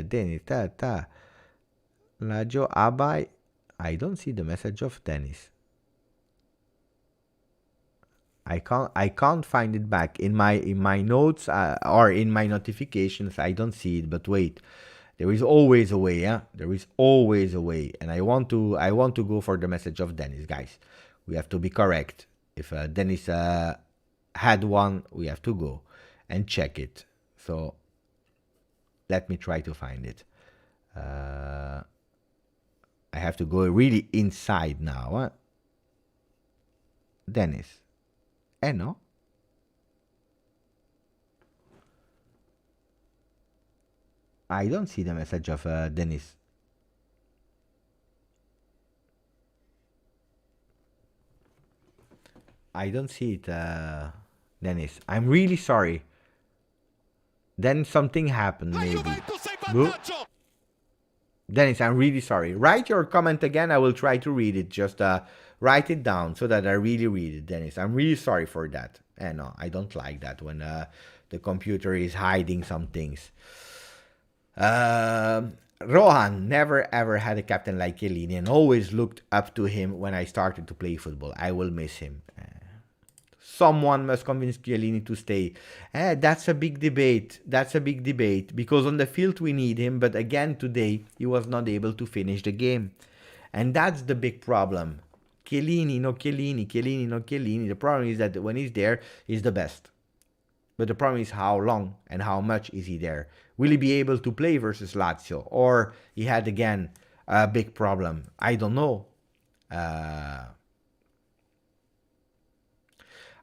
Dennis, Lajo, Abai. I don't see the message of Dennis. I can't find it back in my notes or in my notifications. I don't see it. But wait, there is always a way. Yeah, there is always a way. And I want to go for the message of Dennis, guys. We have to be correct. If Dennis had one, we have to go and check it. So let me try to find it. I have to go really inside now. Huh? Dennis. No? I don't see the message of Dennis. I don't see it, Dennis. I'm really sorry. Then something happened, maybe. Dennis, I'm really sorry. Write your comment again. I will try to read it. Just write it down so that I really read it, Dennis. I'm really sorry for that. No, I don't like that when the computer is hiding some things. Rohan never ever had a captain like Chiellini and always looked up to him when I started to play football. I will miss him. Someone must convince Chiellini to stay. That's a big debate. That's a big debate because on the field we need him, but again today he was not able to finish the game. And that's the big problem. Chiellini, no Chiellini, Chiellini, no Chiellini. The problem is that when he's there, he's the best. But the problem is how long and how much is he there. Will he be able to play versus Lazio? Or he had again a big problem? I don't know.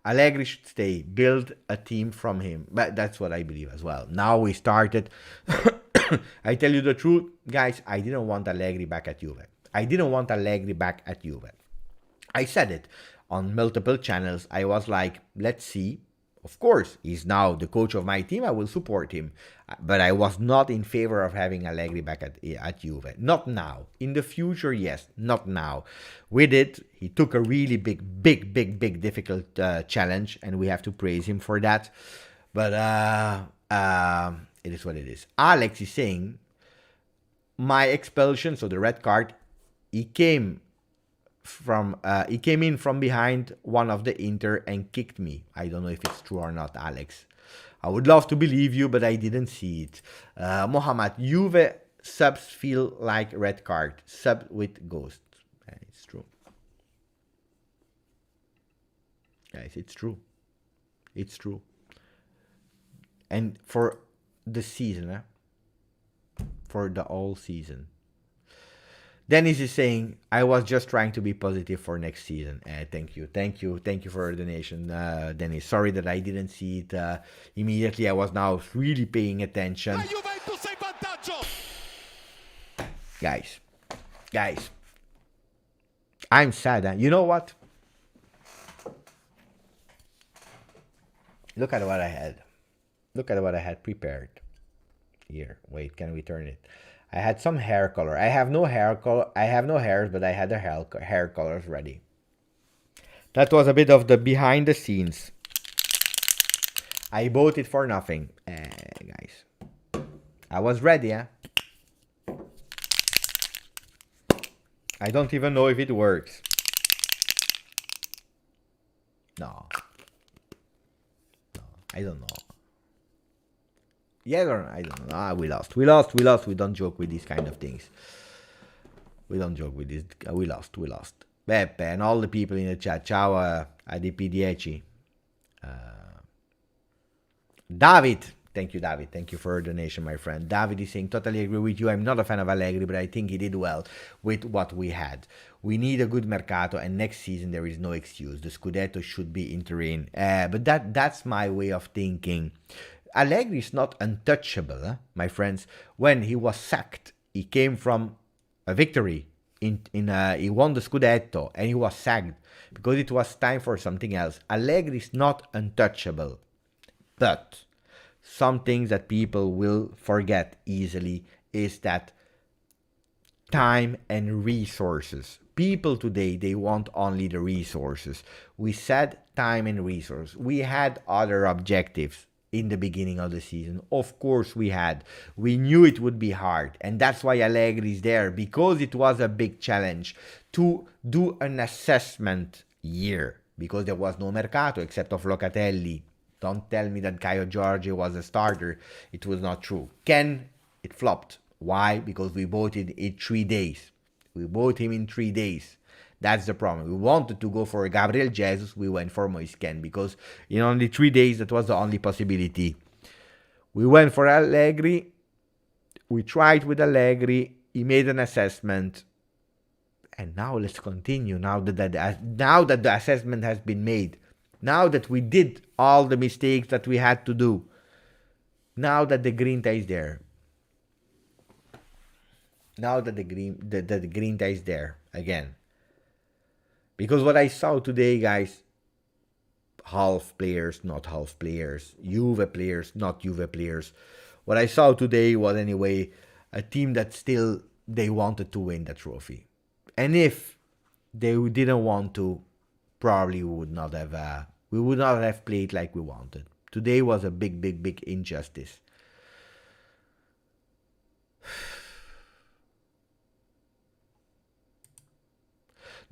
Allegri should stay. Build a team from him. But that's what I believe as well. Now we started. I tell you the truth, guys. I didn't want Allegri back at Juve. I didn't want Allegri back at Juve. I said it on multiple channels. I was like, let's see. Of course, he's now the coach of my team. I will support him. But I was not in favor of having Allegri back at Juve. Not now. In the future, yes. Not now. With it, he took a really big, difficult challenge. And we have to praise him for that. But it is what it is. Alex is saying, my expulsion, so the red card, he came in from behind one of the Inter and kicked me. I don't know if it's true or not, Alex. I would love to believe you, but I didn't see it. Mohammed, Juve subs feel like red card. Sub with ghost. It's true. Guys, it's true. It's true. And for the season, for the whole season. Dennis is saying, I was just trying to be positive for next season. Thank you for the donation, Dennis. Sorry that I didn't see it immediately. I was now really paying attention. Guys, I'm sad. You know what? Look at what I had. Look at what I had prepared. Here, wait, can we turn it? I had some hair color. I have no hair color. I have no hairs, but I had the hair colors ready. That was a bit of the behind the scenes. I bought it for nothing, guys. I was ready, I don't even know if it works. No, I don't know. Yes or no? I don't know. We lost. We don't joke with these kind of things. We don't joke with this. We lost. Beppe and all the people in the chat. Ciao, ADP10. David. Thank you, David. Thank you for your donation, my friend. David is saying, totally agree with you. I'm not a fan of Allegri, but I think he did well with what we had. We need a good mercato, and next season there is no excuse. The Scudetto should be interim. But that's my way of thinking. Allegri is not untouchable, my friends. When he was sacked, he came from a victory. he won the Scudetto and he was sacked because it was time for something else. Allegri is not untouchable, but some things that people will forget easily is that time and resources. People today, they want only the resources. We said time and resource. We had other objectives in the beginning of the season. Of course we had. We knew it would be hard. And that's why Allegri is there, because it was a big challenge to do an assessment year. Because there was no mercato except of Locatelli. Don't tell me that Caio Jorge was a starter. It was not true. Ken, it flopped. Why? Because we bought it in 3 days. We bought him in 3 days. That's the problem. We wanted to go for Gabriel Jesus. We went for Moise Kean because in only 3 days, that was the only possibility. We went for Allegri. We tried with Allegri. He made an assessment. And now let's continue. Now that the assessment has been made. Now that we did all the mistakes that we had to do. Now that the grinta is there. Now that the grinta is there again. Because what I saw today, guys, half players, not half players, Juve players, not Juve players. What I saw today was anyway a team that still they wanted to win the trophy. And if they didn't want to, probably we would not have played like we wanted. Today was a big injustice.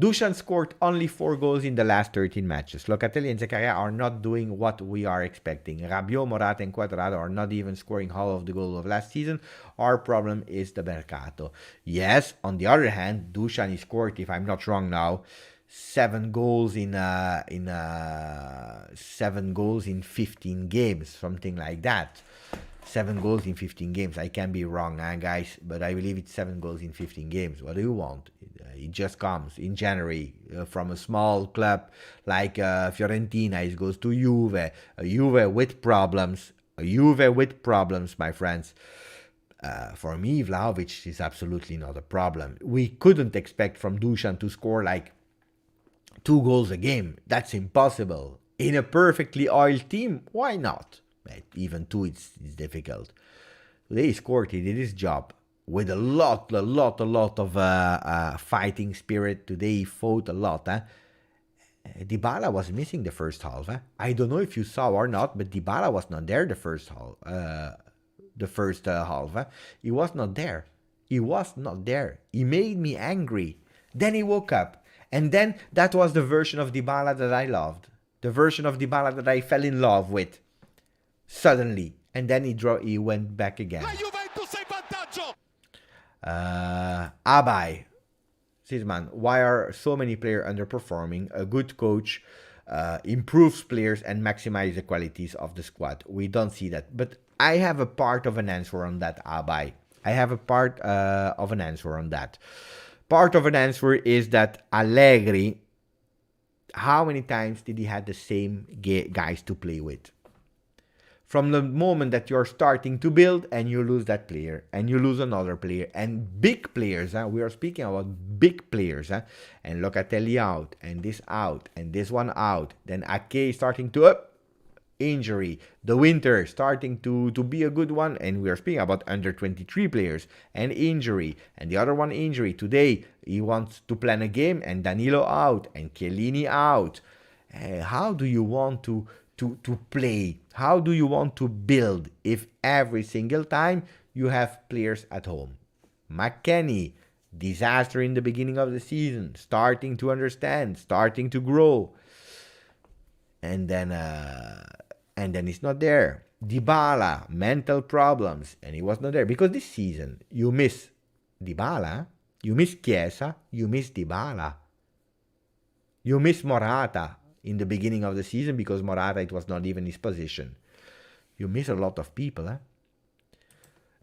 Dusan scored only 4 goals in the last 13 matches. Locatelli and Zakaria are not doing what we are expecting. Rabiot, Morata, and Cuadrado are not even scoring half of the goal of last season. Our problem is the mercato. Yes, on the other hand, Dusan scored, if I'm not wrong now, 7 goals in 15 games, something like that. 7 goals in 15 games. I can be wrong, guys, but I believe it's 7 goals in 15 games. What do you want? It just comes in January from a small club like Fiorentina. It goes to Juve. Juve with problems. My friends. For me, Vlahovic is absolutely not a problem. We couldn't expect from Dusan to score like 2 goals a game. That's impossible. In a perfectly oiled team, why not? But even 2 is difficult. Today he scored. He did his job. With a lot of fighting spirit. Today he fought a lot. Dybala was missing the first half. I don't know if you saw or not, but Dybala was not there the first half. He was not there. He made me angry. Then he woke up. And then that was the version of Dybala that I loved. The version of Dybala that I fell in love with. Suddenly. And then he went back again. La Juventus è in vantaggio! Abai says, man, why are so many players underperforming? A good coach improves players and maximizes the qualities of the squad. We don't see that. But I have a part of an answer on that, Abai. Part of an answer is that Allegri, how many times did he have the same guys to play with? From the moment that you're starting to build and you lose that player and you lose another player and big players, we are speaking about big players, and Locatelli out and this one out, then Ake starting to injury, the winter starting to be a good one, and we are speaking about under 23 players and injury, and the other one injury. Today he wants to plan a game and Danilo out and Chiellini out. How do you want to play? How do you want to build if every single time you have players at home? McKennie, disaster in the beginning of the season, starting to understand, starting to grow, and then he's not there. Dybala, mental problems, and he was not there because this season you miss Dybala, you miss Chiesa, you miss Dybala, you miss Morata. In the beginning of the season, because Morata, it was not even his position. You miss a lot of people,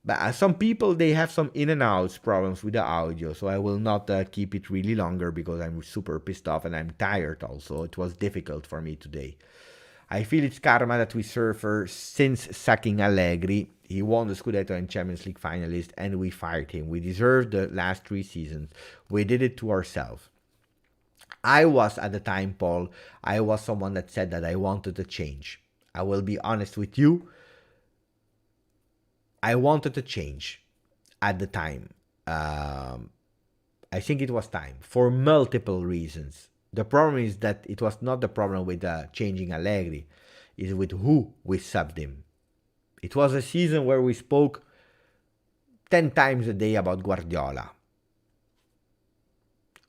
But some people, they have some in and outs problems with the audio, so I will not keep it really longer because I'm super pissed off and I'm tired also. It was difficult for me today. I feel it's karma that we suffer since sacking Allegri. He won the Scudetto and Champions League finalist, and we fired him. We deserved the last 3 seasons. We did it to ourselves. I was, at the time, Paul, I was someone that said that I wanted to change. I will be honest with you. I wanted to change at the time. I think it was time for multiple reasons. The problem is that it was not the problem with changing Allegri. It's with who we subbed him. It was a season where we spoke 10 times a day about Guardiola.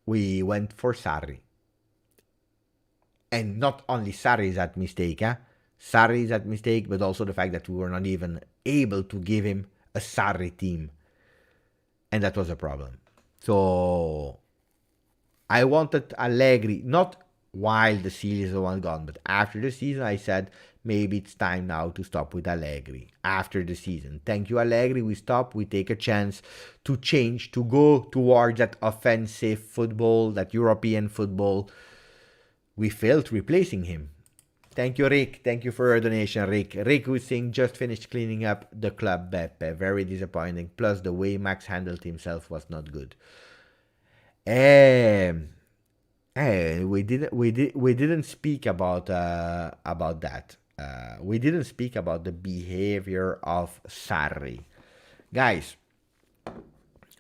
We went for Sarri. And not only Sarri is at mistake, Sarri is at mistake, but also the fact that we were not even able to give him a Sarri team. And that was a problem. So I wanted Allegri, not while the season was gone, but after the season I said, maybe it's time now to stop with Allegri. After the season. Thank you, Allegri. We stop. We take a chance to change, to go towards that offensive football, that European football. We failed replacing him. Thank you, Rick. Thank you for your donation, Rick. Rick was saying, just finished cleaning up the club, Beppe. Very disappointing. Plus, the way Max handled himself was not good. We didn't speak about that. We didn't speak about the behavior of Sarri. Guys,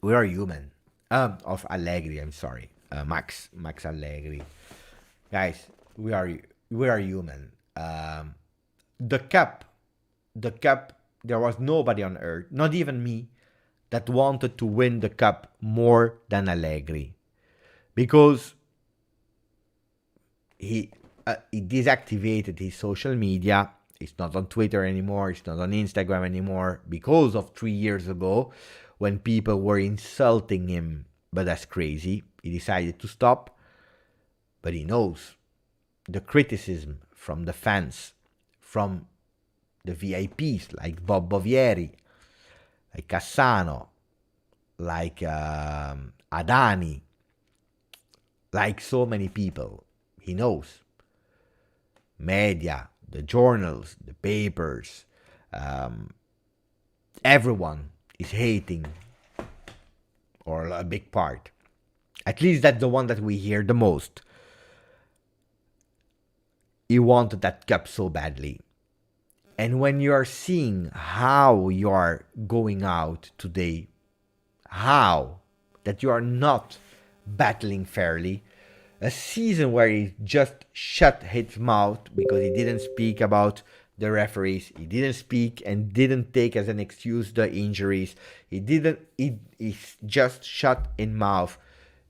we are human. Of Allegri, I'm sorry. Max Allegri. Guys, we are human. The cup, there was nobody on earth, not even me, that wanted to win the cup more than Allegri. Because he deactivated his social media. He's not on Twitter anymore. He's not on Instagram anymore because of 3 years ago when people were insulting him. But that's crazy. He decided to stop. But he knows the criticism from the fans, from the VIPs like Bob Bovieri, like Cassano, like Adani, like so many people. He knows. Media, the journals, the papers, everyone is hating, or a big part. At least that's the one that we hear the most. He wanted that cup so badly. And when you are seeing how you are going out today, how that you are not battling fairly, a season where he just shut his mouth because he didn't speak about the referees, he didn't speak and didn't take as an excuse the injuries, he just shut his mouth.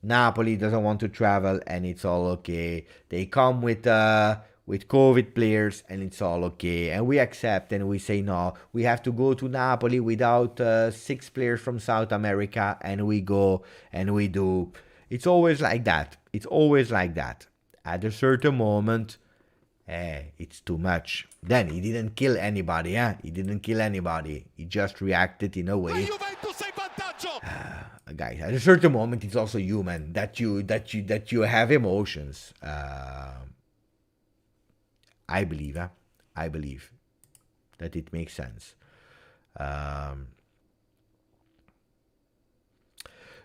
Napoli doesn't want to travel and it's all okay. They come with COVID players and it's all okay. And we accept and we say no. We have to go to Napoli without 6 players from South America, and we go and we do. It's always like that. It's always like that. At a certain moment, it's too much. Then he didn't kill anybody. He didn't kill anybody. He just reacted in a way. Guys, at a certain moment, it's also human that you have emotions. I believe that it makes sense.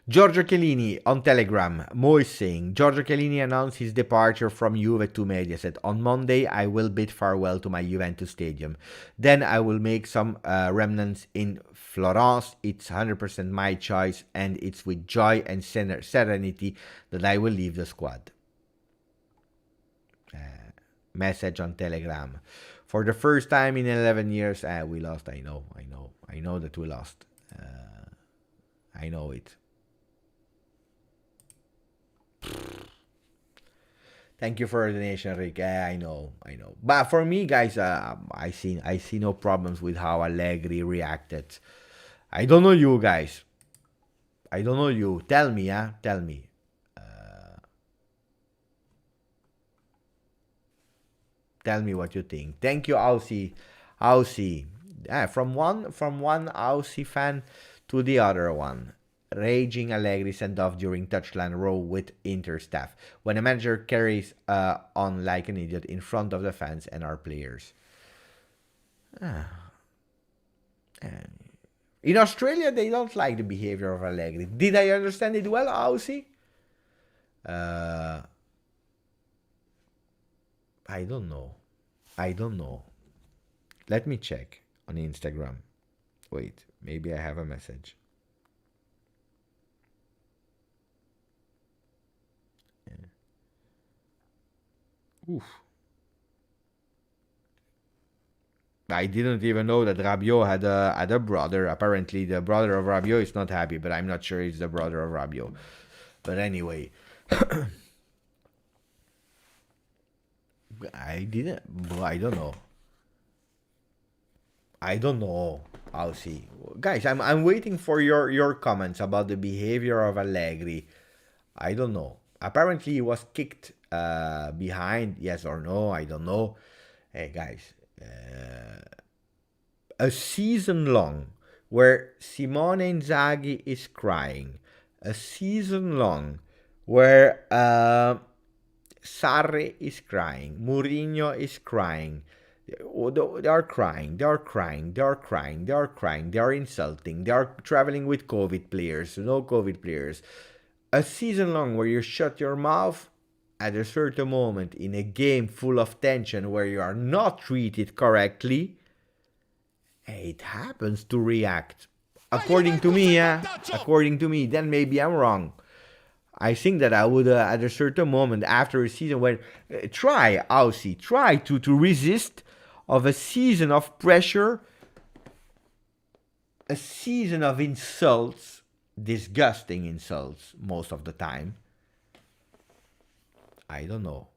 Giorgio Chiellini on Telegram. Mo is saying, Giorgio Chiellini announced his departure from Juve to Mediaset. On Monday, I will bid farewell to my Juventus stadium. Then I will make some remnants in Florence. It's 100% my choice, and it's with joy and serenity that I will leave the squad. Message on Telegram. For the first time in 11 years, we lost. I know that we lost. I know it. Thank you for the donation, Rick. I know. But for me, guys, I see no problems with how Allegri reacted. I don't know you guys. I don't know you. Tell me, tell me. Tell me what you think. Thank you, Aussie. From one Aussie fan to the other one. Raging Allegri sent off during touchline row with Inter staff. When a manager carries on like an idiot in front of the fans and our players. In Australia, they don't like the behavior of Allegri. Did I understand it well, Aussie? I don't know. I don't know. Let me check on Instagram. Wait, maybe I have a message. Oof. I didn't even know that Rabiot had a brother. Apparently, the brother of Rabiot is not happy, but I'm not sure it's the brother of Rabiot. But anyway, I didn't. I don't know. I don't know. I'll see, guys. I'm waiting for your comments about the behavior of Allegri. I don't know. Apparently, he was kicked behind. Yes or no? I don't know. Hey, guys. A season long where Simone Inzaghi is crying, a season long where Sarri is crying, Mourinho is crying. They are crying, they are crying, they are crying, they are crying, they are insulting, they are traveling with COVID players, no COVID players. A season long where you shut your mouth at a certain moment in a game full of tension where you are not treated correctly, it happens to react. According to me, then maybe I'm wrong. I think that I would, at a certain moment after a season, when try to resist of a season of pressure, a season of insults, disgusting insults most of the time. I don't know.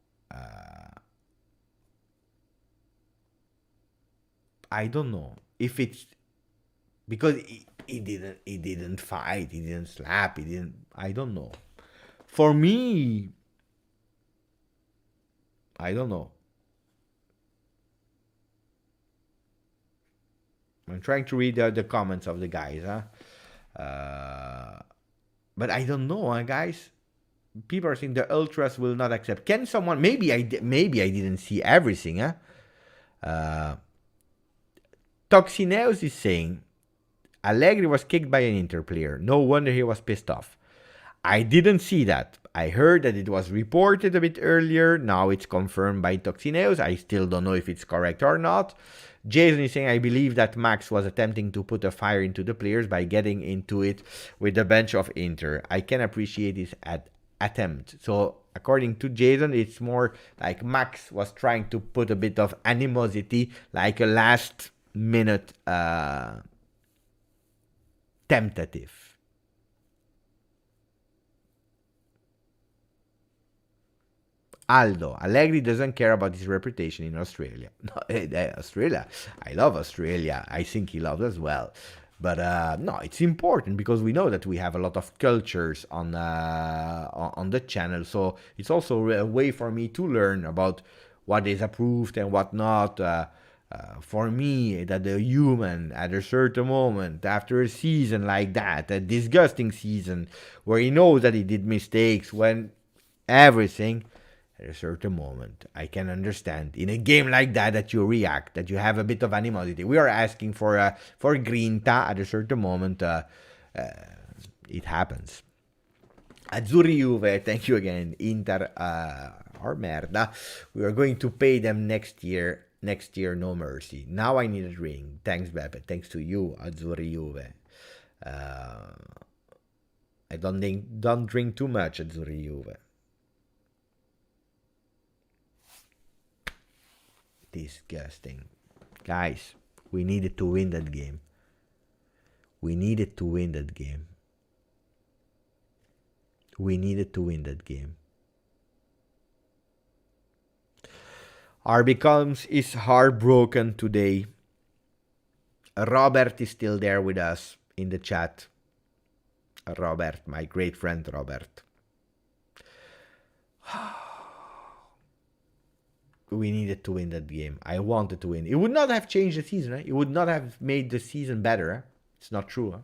I don't know if it's because he didn't fight, he didn't slap, he didn't. I don't know. For me, I don't know. I'm trying to read the comments of the guys, huh? But I don't know, guys. People are saying the ultras will not accept. Can someone? Maybe I didn't see everything, huh? Toxineus is saying Allegri was kicked by an Inter player. No wonder he was pissed off. I didn't see that. I heard that it was reported a bit earlier. Now it's confirmed by Toxineus. I still don't know if it's correct or not. Jason is saying, I believe that Max was attempting to put a fire into the players by getting into it with the bench of Inter. I can appreciate his attempt. So according to Jason, it's more like Max was trying to put a bit of animosity, like a last minute tentative. Aldo, Allegri doesn't care about his reputation in Australia. No, Australia, I love Australia. I think he loves as well. But no, it's important because we know that we have a lot of cultures on the channel. So it's also a way for me to learn about what is approved and what not. For me, that the human at a certain moment, after a season like that, a disgusting season, where he knows that he did mistakes, when everything, at a certain moment, I can understand in a game like that you react, that you have a bit of animosity. We are asking for grinta at a certain moment. It happens. Azzurri Juve, thank you again. Inter or merda. We are going to pay them next year. Next year, no mercy. Now I need a drink. Thanks, Beppe. Thanks to you, Azzurri Juve. I don't drink too much, Azzurri Juve. Disgusting. Guys, we needed to win that game. We needed to win that game. We needed to win that game. Arbicoms is heartbroken today. Robert is still there with us in the chat. Robert, my great friend Robert. We needed to win that game. I wanted to win. It would not have changed the season, right? It would not have made the season better. Huh? It's not true. Huh?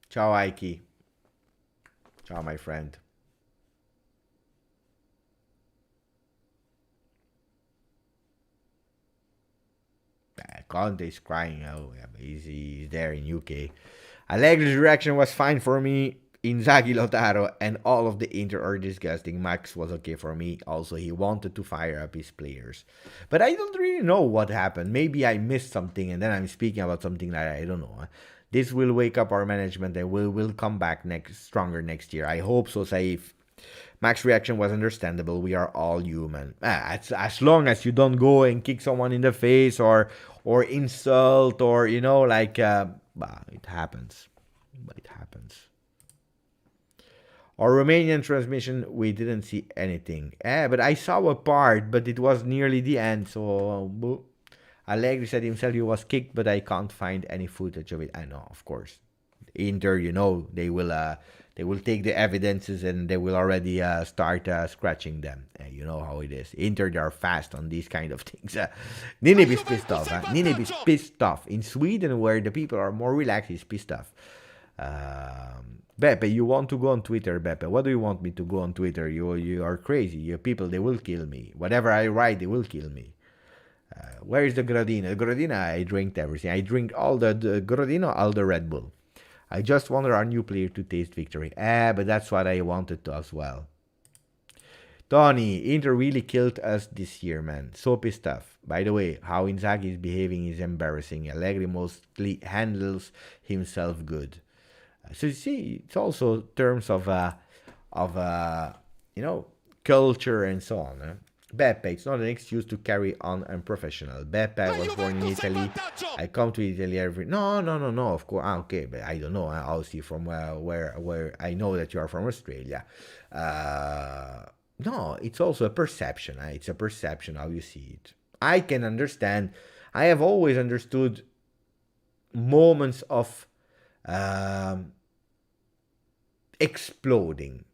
Ciao, Aiki. Ciao, my friend. Conte is crying. Oh, yeah, but he's there in UK. Allegri's reaction was fine for me. Inzaghi, Lautaro, and all of the Inter are disgusting. Max was okay for me. Also, he wanted to fire up his players. But I don't really know what happened. Maybe I missed something, and then I'm speaking about something that I don't know. This will wake up our management, and we'll come back stronger next year. I hope so, Saif. Max's reaction was understandable. We are all human. As long as you don't go and kick someone in the face or insult or, it happens. But it happens. Our Romanian transmission, we didn't see anything. But I saw a part, but it was nearly the end. So Allegri said himself he was kicked, but I can't find any footage of it. I know, of course. Inter, they will take the evidences and they will already start scratching them. You know how it is. Inter, they are fast on these kind of things. Ninib is pissed off. Ninib is pissed off. In Sweden, where the people are more relaxed, he's pissed off. Beppe, you want to go on Twitter, Beppe? What do you want me to go on Twitter? You are crazy. You people, they will kill me. Whatever I write, they will kill me. Where is the Grodino? The Grodino, I drink everything. I drink all the Grodino, all the Red Bull. I just wanted our new player to taste victory. But that's what I wanted to as well. Tony, Inter really killed us this year, man. So pissed off. By the way, how Inzaghi is behaving is embarrassing. Allegri mostly handles himself good. So you see, it's also terms of culture and so on. Beppe, it's not an excuse to carry on unprofessional. Beppe was born in Italy. I come to Italy every... No, of course. Okay, but I don't know. I'll see from where I know that you are from Australia. No, it's also a perception. It's a perception how you see it. I can understand. I have always understood moments of exploding.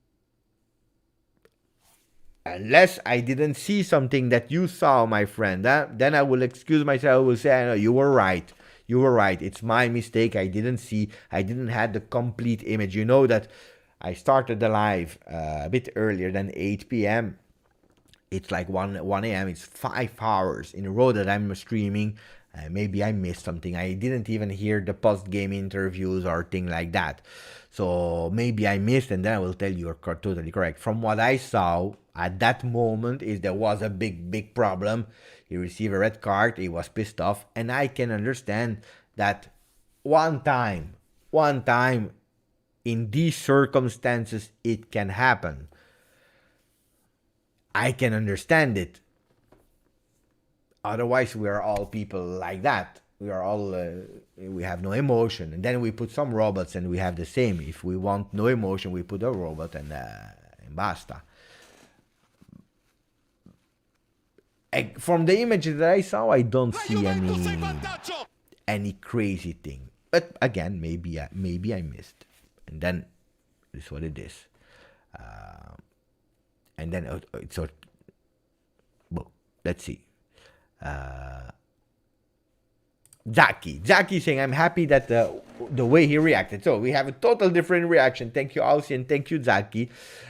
Unless I didn't see something that you saw, my friend, then I will excuse myself. I will say, I know, you were right. You were right. It's my mistake. I didn't see. I didn't have the complete image. You know that I started the live a bit earlier than 8 p.m. It's like 1 a.m. It's 5 hours in a row that I'm streaming. Maybe I missed something. I didn't even hear the post-game interviews or thing like that. So maybe I missed, and then I will tell you you're totally correct. From what I saw at that moment is there was a big problem. He received a red card. He was pissed off. And I can understand that one time in these circumstances, it can happen. I can understand it. Otherwise, we are all people like that. We are all, we have no emotion. And then we put some robots and we have the same. If we want no emotion, we put a robot and basta. From the images that I saw, I don't see any crazy thing. But again, maybe I missed. And then this is what it is. And then it's well, let's see. Zaki saying, I'm happy that the way he reacted. So we have a total different reaction. Thank you, Aussie, and thank you, Zaki.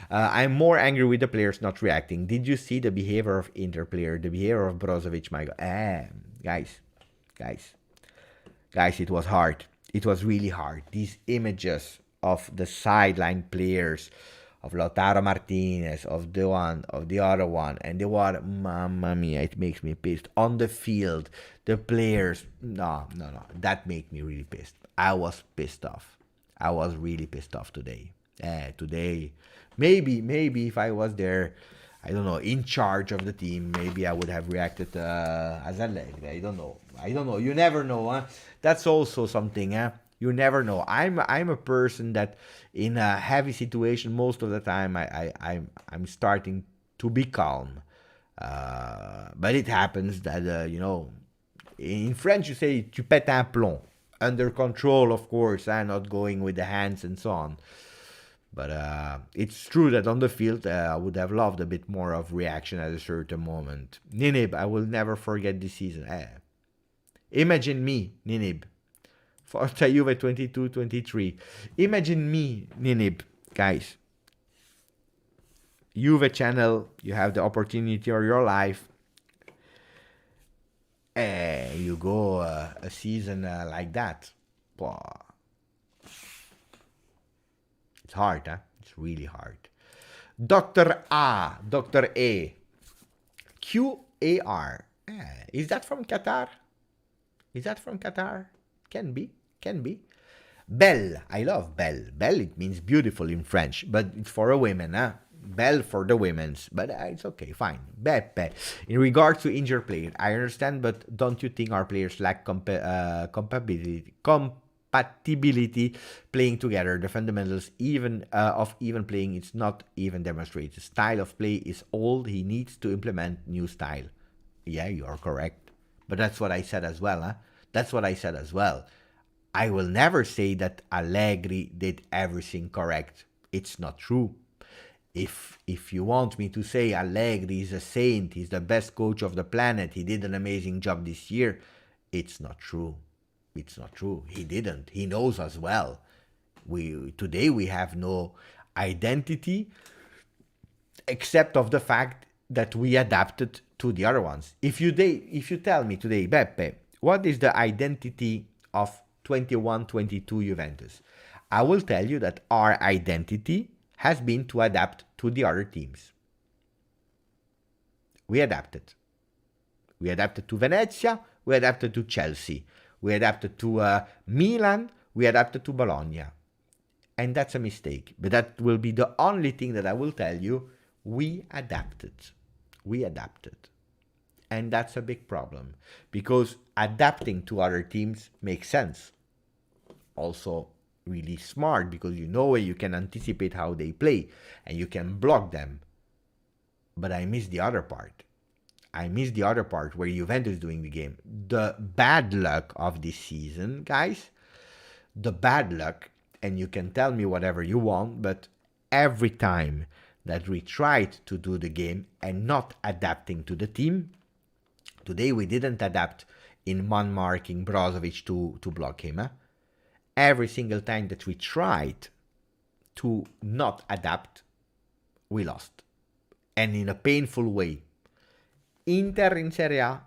I'm more angry with the players not reacting. Did you see the behavior of Inter player, the behavior of Brozovic, Michael? Guys, it was hard. It was really hard. These images of the sideline players, of Lautaro Martinez, of the one, of the other one, and the one, mamma mia, it makes me pissed. On the field, the players, no, that made me really pissed. I was pissed off. I was really pissed off today. Today, maybe if I was there, I don't know, in charge of the team, maybe I would have reacted as Allegri. I don't know. You never know, huh? That's also something, huh? You never know. I'm a person that in a heavy situation most of the time I'm starting to be calm. But it happens that in French you say tu pètes un plomb. Under control, of course, not going with the hands and so on. But it's true that on the field I would have loved a bit more of reaction at a certain moment. Ninib, I will never forget this season. Imagine me, Ninib. Forza Juve 22-23. Imagine me, Ninib, guys. Juve channel, you have the opportunity of your life. you go a season like that. Wow. It's hard, huh? It's really hard. Dr. A, QAR. Is that from Qatar? Is that from Qatar? Can be. Belle. I love Belle. Belle, it means beautiful in French, but it's for a woman, huh? Belle for the women's, but it's okay, fine. Beppe. In regards to injured players, I understand, but don't you think our players lack compatibility playing together? The fundamentals of even playing, it's not even demonstrated. Style of play is old. He needs to implement new style. Yeah, you are correct. But that's what I said as well, huh? That's what I said as well. I will never say that Allegri did everything correct. It's not true. If you want me to say Allegri is a saint, he's the best coach of the planet, he did an amazing job this year, it's not true. It's not true. He didn't. He knows as well. Today we have no identity except of the fact that we adapted to the other ones. If you tell me today, Beppe, what is the identity of 21-22 Juventus? I will tell you that our identity has been to adapt to the other teams. We adapted. We adapted to Venezia, we adapted to Chelsea, we adapted to Milan, we adapted to Bologna. And that's a mistake. But that will be the only thing that I will tell you. We adapted. We adapted. And that's a big problem. Because adapting to other teams makes sense. Also really smart, because you know you can anticipate how they play and you can block them. But I miss the other part. I miss the other part where Juventus is doing the game. The bad luck of this season, guys, the bad luck, and you can tell me whatever you want, but every time that we tried to do the game and not adapting to the team, today we didn't adapt in man-marking Brozovic to block him. Every single time that we tried to not adapt, we lost. And in a painful way. Inter in Serie A,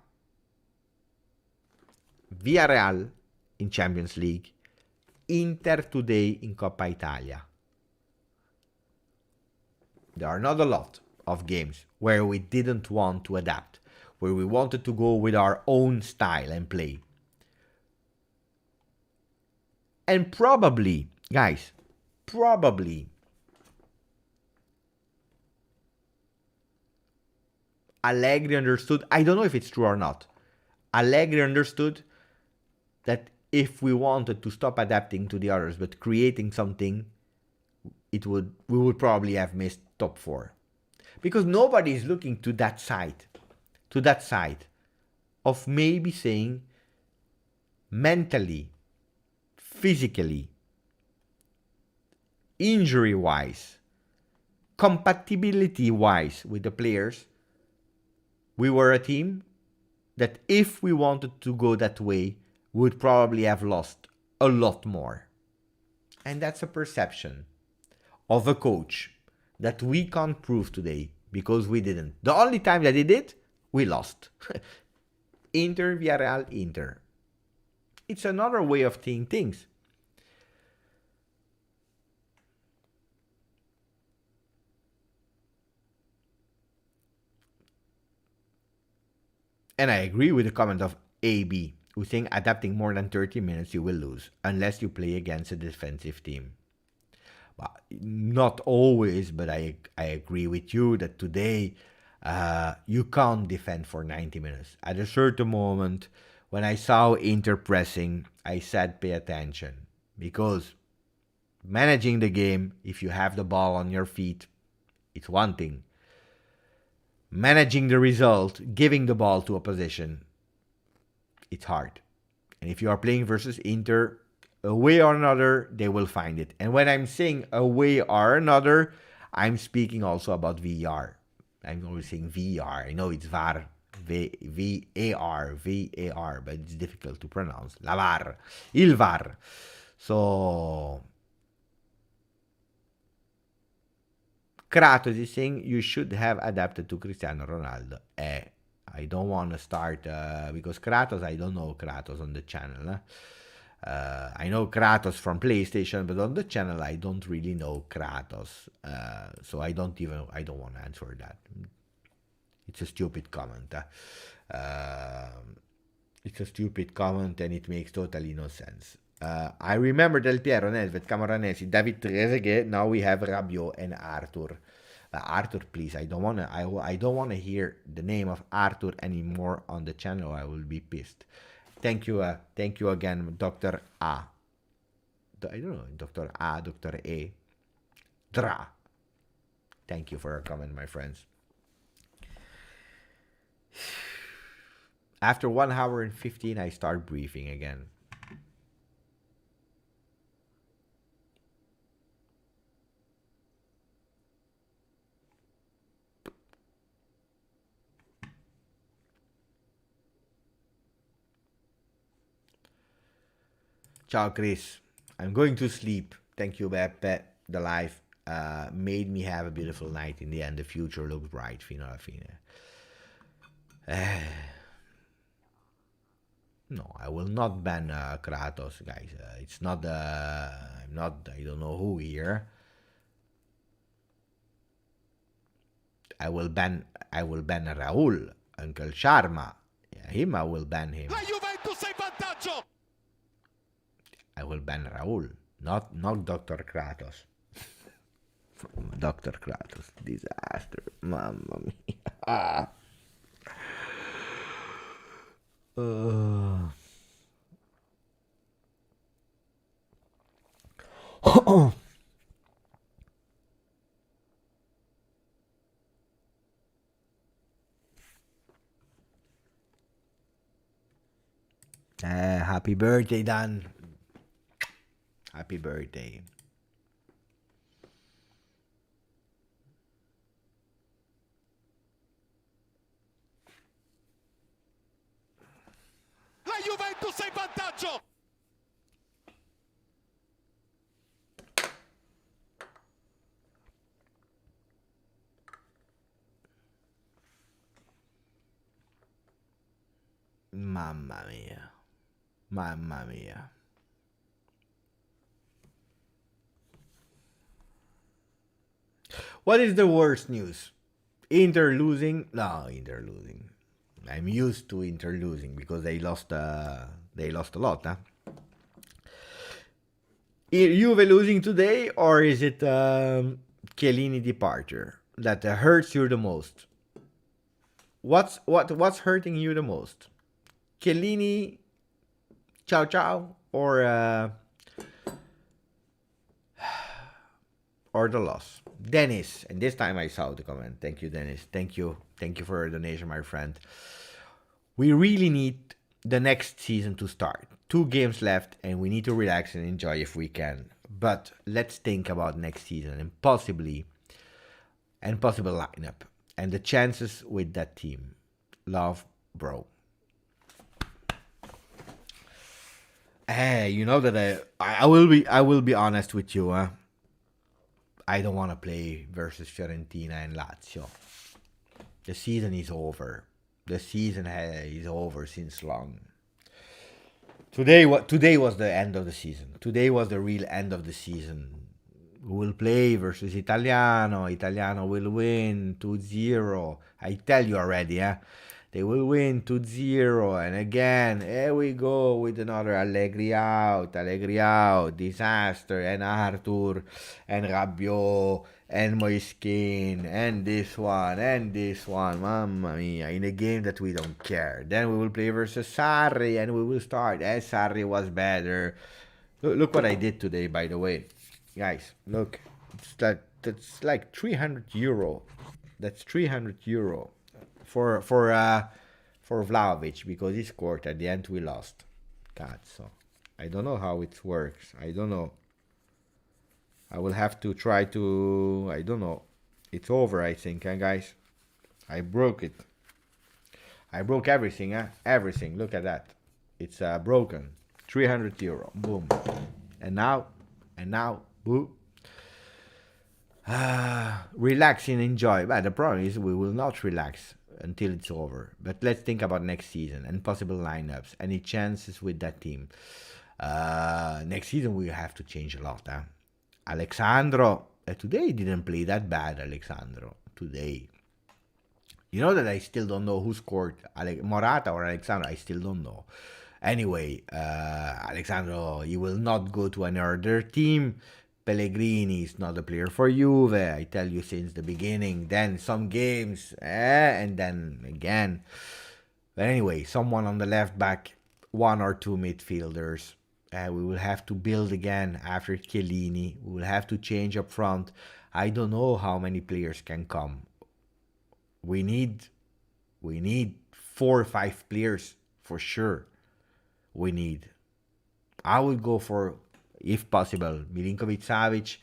Villarreal in Champions League, Inter today in Coppa Italia. There are not a lot of games where we didn't want to adapt, where we wanted to go with our own style and play. And probably, guys, Allegri understood, I don't know if it's true or not, Allegri understood that if we wanted to stop adapting to the others but creating something, we would probably have missed top 4. Because nobody is looking to that side of maybe saying mentally, physically, injury-wise, compatibility-wise with the players, we were a team that if we wanted to go that way, would probably have lost a lot more. And that's a perception of a coach that we can't prove today because we didn't. The only time that he did, we lost. Inter, Villarreal, Inter. It's another way of seeing things. And I agree with the comment of AB, who's saying adapting more than 30 minutes you will lose, unless you play against a defensive team. Well, not always, but I agree with you that today you can't defend for 90 minutes. At a certain moment, when I saw Inter pressing, I said pay attention. Because managing the game, if you have the ball on your feet, it's one thing. Managing the result, giving the ball to opposition, it's hard. And if you are playing versus Inter, a way or another, they will find it. And when I'm saying a way or another, I'm speaking also about VR. I'm always saying VR. I know it's VAR, V-A-R, but it's difficult to pronounce. La VAR, il VAR. So, Kratos is saying you should have adapted to Cristiano Ronaldo. I don't want to start because Kratos, I don't know Kratos on the channel. I know Kratos from PlayStation, but on the channel I don't really know Kratos. So I don't want to answer that. It's a stupid comment. It's a stupid comment and it makes totally no sense. I remember Del Piero, Nedved, Camoranesi, David Trezeguet. Now we have Rabiot and Arthur. Arthur, please. I don't wanna hear the name of Arthur anymore on the channel. I will be pissed. Thank you again, Dr. A. I don't know, Dr. A, Dr. A. Dra. Thank you for your comment, my friends. After 1 hour and 15, I start briefing again. Ciao, Chris. I'm going to sleep. Thank you, Beppe. The live made me have a beautiful night. In the end, the future looks bright. Fino alla fine. No, I will not ban Kratos, guys. It's not. I'm not. I don't know who here. I will ban Raul, Uncle Sharma. Yeah, him. I will ban him. La Juventus è in vantaggio. I will ban Raul, not Dr. Kratos. Dr. Kratos, disaster, mamma mia. Happy birthday, Dan. Happy birthday. La Juventus è in vantaggio. Mamma mia. Mamma mia. What is the worst news? Inter losing? No, Inter losing. I'm used to Inter losing because they lost a lot, huh? Juve losing today, or is it Chiellini departure that hurts you the most? What's hurting you the most? Chiellini, ciao, or the loss? Dennis, and this time I saw the comment. Thank you, Dennis. Thank you for your donation, my friend. We really need the next season to start. 2 games left, and we need to relax and enjoy if we can. But let's think about next season and possible lineup and the chances with that team. Love, bro. Hey, you know that I will be honest with you, huh? I don't want to play versus Fiorentina and Lazio. The season is over. The season is over since long. Today was the end of the season. Today was the real end of the season. We will play versus Italiano. Italiano will win 2-0. I tell you already, eh? They will win 2-0. And again, here we go with another Allegri out, disaster, and Arthur, and Rabiot, and Moiskin, and this one, mamma mia, in a game that we don't care. Then we will play versus Sarri, and we will start. Sarri was better. Look what I did today, by the way. Guys, look. That's like 300 euro. That's 300 euro. For Vlahovic, because he scored at the end. We lost. God, so I don't know how it works. I don't know. I will have to try to. I don't know. It's over, I think, guys. I broke it. I broke everything, everything. Look at that. It's broken. 300 euro. Boom. And now, boom. Relax and enjoy. But the problem is we will not relax. until it's over. But let's think about next season and possible lineups. Any chances with that team? Next season we have to change a lot. Alexandro, today didn't play that bad. Alexandro today. You know that I still don't know who scored, Morata or Alexandro. I still don't know. Anyway, Alexandro, you will not go to another team. Pellegrini is not a player for Juve. I tell you since the beginning. Then some games, and then again. But anyway, someone on the left back, one or two midfielders. We will have to build again after Chiellini. We will have to change up front. I don't know how many players can come. We need 4 or 5 players for sure. We need. I would go for, if possible, Milinkovic-Savic,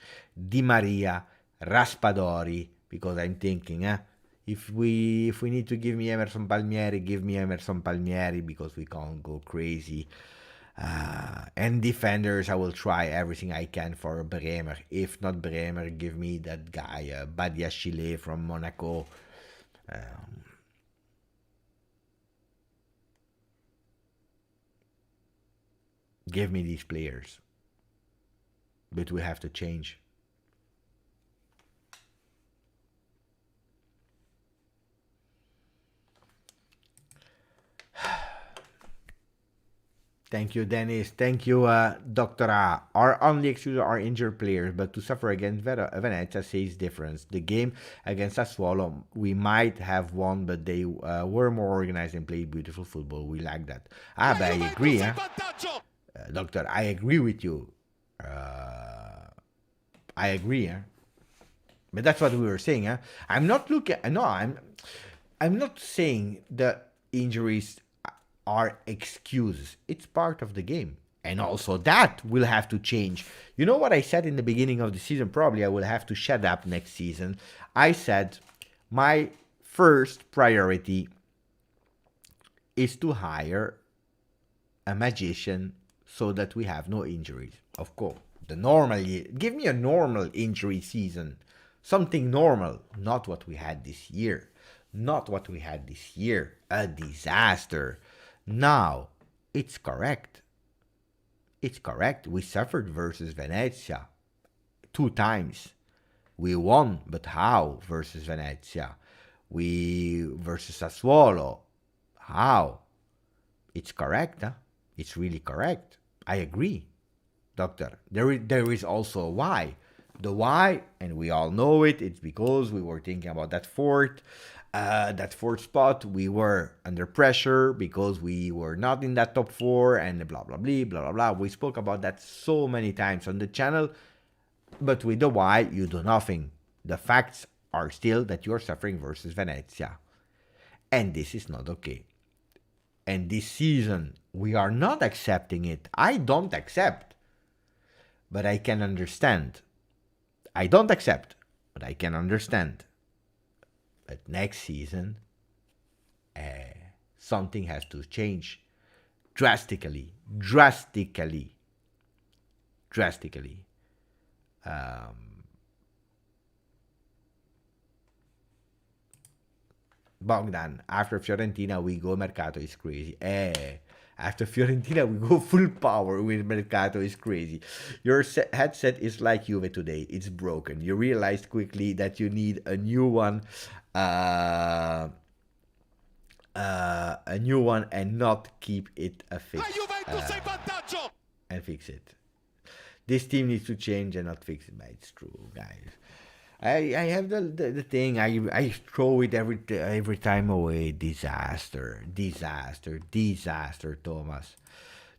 Di Maria, Raspadori, because I'm thinking, if we need to give me Emerson Palmieri, give me Emerson Palmieri, because we can't go crazy. And defenders, I will try everything I can for Bremer. If not Bremer, give me that guy, Badiashile from Monaco. Give me these players. But we have to change. Thank you, Dennis. Thank you, Dr. A. Our only excuse are injured players, but to suffer against Venezia says difference. The game against Sassuolo, we might have won, but they were more organized and played beautiful football. We like that. But I agree, Doctor, I agree with you. I agree, but that's what we were saying. I'm not looking. No, I'm not saying the injuries are excuses. It's part of the game, and also that will have to change. You know what I said in the beginning of the season? Probably I will have to shut up next season. I said my first priority is to hire a magician so that we have no injuries. Of course, give me a normal injury season, something normal, not what we had this year. Not what we had this year. A disaster. Now, it's correct. It's correct. We suffered versus Venezia 2 times. We won, but how versus Venezia? We versus Sassuolo. How? It's correct. It's really correct. I agree, Doctor. There is also a why. The why, and we all know it, it's because we were thinking about that fourth spot. We were under pressure because we were not in that top 4 and blah, blah, blah, blah, blah, blah. We spoke about that so many times on the channel, but with the why, you do nothing. The facts are still that you're suffering versus Venezia. And this is not okay. And this season, we are not accepting it. I don't accept, but I can understand. I don't accept, but I can understand. But next season, something has to change drastically. Bogdan, after Fiorentina, we go Mercato is crazy. After Fiorentina, we go full power with Mercato is crazy. Your headset is like Juve today. It's broken. You realized quickly that you need a new one. A new one and not keep it a fix. And fix it. This team needs to change and not fix it. But it's true, guys. I have the thing. I throw it every time away. Disaster, Thomas.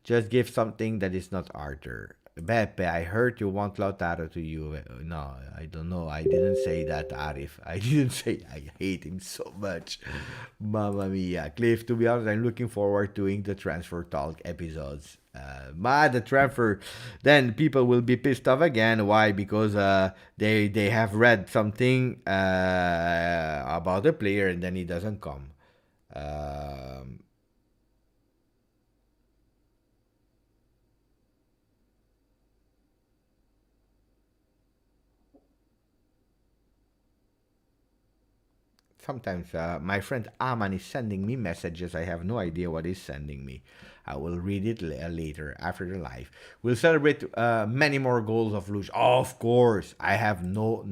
Just give something that is not Arthur. Beppe, I heard you want Lautaro to you. No, I don't know. I didn't say that, Arif. I didn't say I hate him so much. Mamma mia. Cliff, to be honest, I'm looking forward to doing the transfer talk episodes. The transfer, then people will be pissed off again. Why? Because they have read something about the player and then he doesn't come. Sometimes my friend Aman is sending me messages. I have no idea what he's sending me. I will read it later after the live. We'll celebrate many more goals of Luch. Oh, of course, I have no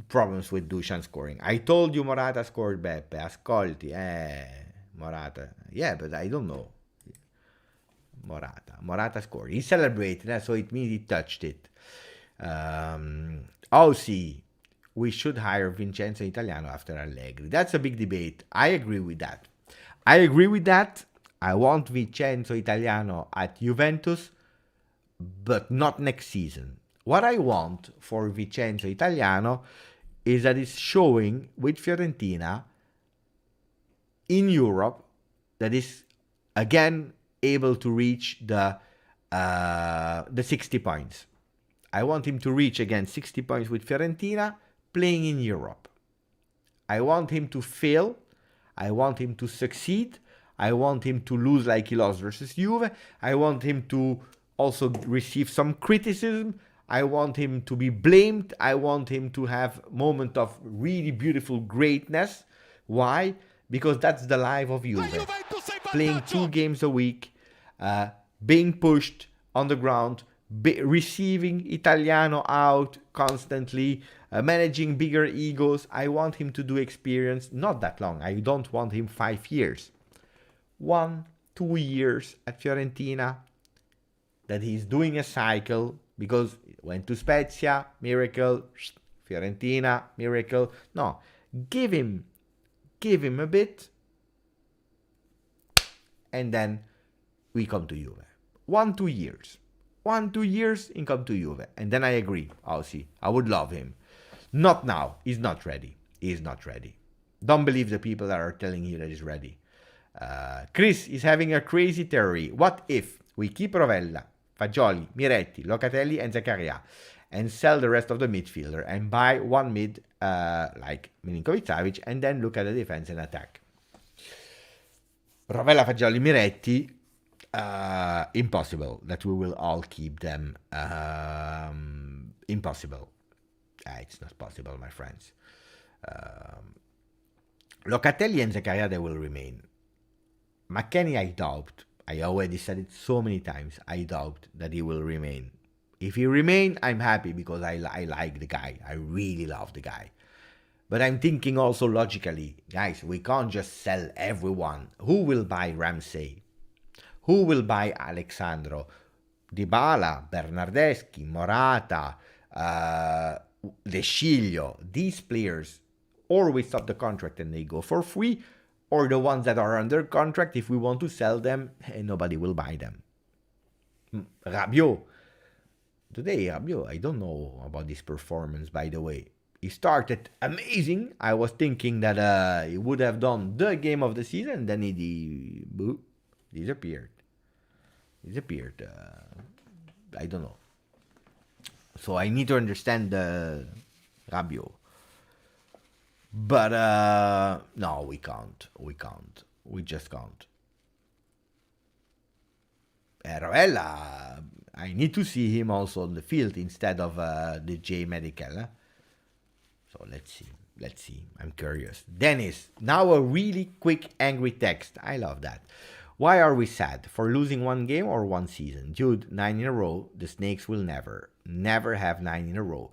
problems with Dusan scoring. I told you Morata scored, Beppe. Ascolti, Morata. Yeah, but I don't know. Morata scored. He celebrated, so it means he touched it. See, we should hire Vincenzo Italiano after Allegri. That's a big debate. I agree with that. I want Vincenzo Italiano at Juventus, but not next season. What I want for Vincenzo Italiano is that he's showing with Fiorentina in Europe that is again able to reach the 60 points. I want him to reach again 60 points with Fiorentina playing in Europe. I want him to fail. I want him to succeed. I want him to lose like he lost versus Juve. I want him to also receive some criticism. I want him to be blamed. I want him to have a moment of really beautiful greatness. Why? Because that's the life of Juve. Playing 2 games a week, being pushed on the ground, receiving Italiano out constantly, managing bigger egos. I want him to do experience, not that long. I don't want him 5 years. 1-2 years at Fiorentina, that he's doing a cycle, because went to Spezia, miracle, Fiorentina, miracle. No, give him a bit, and then we come to Juve. 1-2 years. 1-2 years and come to Juve. And then I agree. I would love him. Not now. He's not ready. Don't believe the people that are telling you that he's ready. Chris is having a crazy theory. What if we keep Rovella, Fagioli, Miretti, Locatelli, and Zakaria, and sell the rest of the midfielder and buy one mid like Milinkovic-Savic, and then look at the defense and attack? Rovella, Fagioli, Miretti, impossible that we will all keep them. Impossible. It's not possible, my friends. Locatelli and Zakaria, they will remain. McKennie, I doubt. I already said it so many times. I doubt that he will remain. If he remain, I'm happy because I like the guy. I really love the guy. But I'm thinking also logically, guys, we can't just sell everyone. Who will buy Ramsey? Who will buy Alexandro? Dybala, Bernardeschi, Morata, De Sciglio. These players, or we stop the contract and they go for free, or the ones that are under contract, if we want to sell them, nobody will buy them. Rabiot. Today, Rabiot, I don't know about this performance, by the way. He started amazing. I was thinking that he would have done the game of the season, then he disappeared. I don't know. So I need to understand Rabiot. But no, we can't. We just can't. Rovella, I need to see him also on the field instead of the J Medical. So let's see. I'm curious. Dennis, now a really quick angry text. I love that. Why are we sad? For losing one game or one season? Dude, 9 in a row. The Snakes will never have 9 in a row.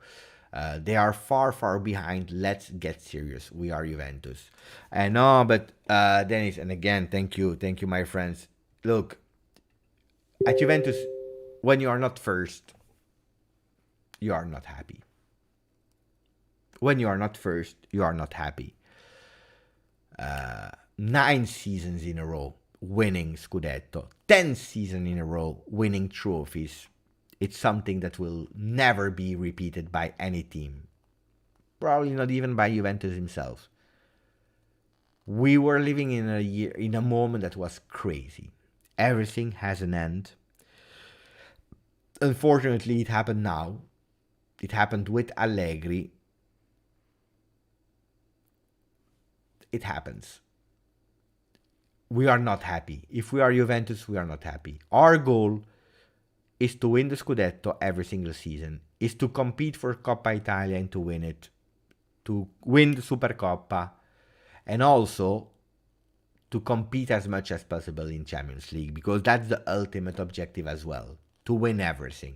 They are far behind. Let's get serious. We are Juventus. No, but Dennis, and again, thank you, my friends. Look, at Juventus, when you are not first, you are not happy. When you are not first, you are not happy. 9 seasons in a row winning Scudetto, 10 seasons in a row winning trophies. It's something that will never be repeated by any team. Probably not even by Juventus himself. We were living in a moment that was crazy. Everything has an end. Unfortunately, it happened now. It happened with Allegri. It happens. We are not happy. If we are Juventus, we are not happy. Our goal is to win the Scudetto every single season, is to compete for Coppa Italia and to win it to win the Supercoppa, and also to compete as much as possible in Champions League, because that's the ultimate objective as well, to win everything.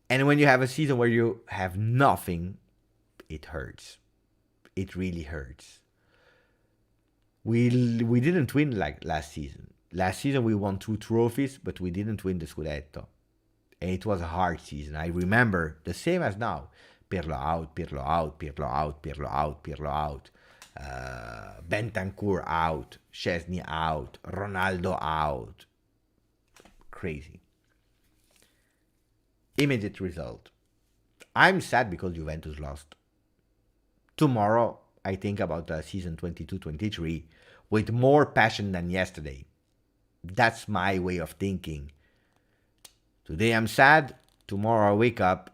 And when you have a season where you have nothing, it hurts. It really hurts. We didn't win like last season. Last season we won 2 trophies, but we didn't win the Scudetto. And it was a hard season. I remember the same as now. Pirlo out, Pirlo out, Pirlo out, Pirlo out, Pirlo out. Bentancur out, Szczesny out, Ronaldo out. Crazy. Immediate result. I'm sad because Juventus lost. Tomorrow, I think about the season 22-23 with more passion than yesterday. That's my way of thinking. Today I'm sad, tomorrow I wake up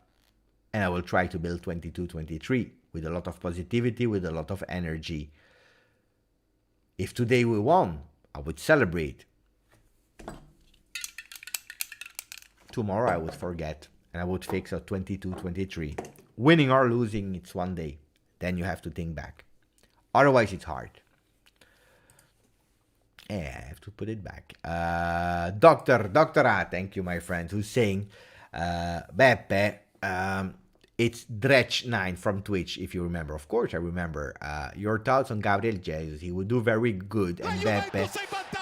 and I will try to build 22-23 with a lot of positivity, with a lot of energy. If today we won, I would celebrate. Tomorrow I would forget and I would fix a 22-23. Winning or losing, it's one day. Then you have to think back. Otherwise, it's hard. Yeah, I have to put it back. Dr. A, thank you, my friend, who's saying, Beppe, it's Dretch9 from Twitch, if you remember. Of course, I remember. Your thoughts on Gabriel Jesus. He would do very good. And Beppe,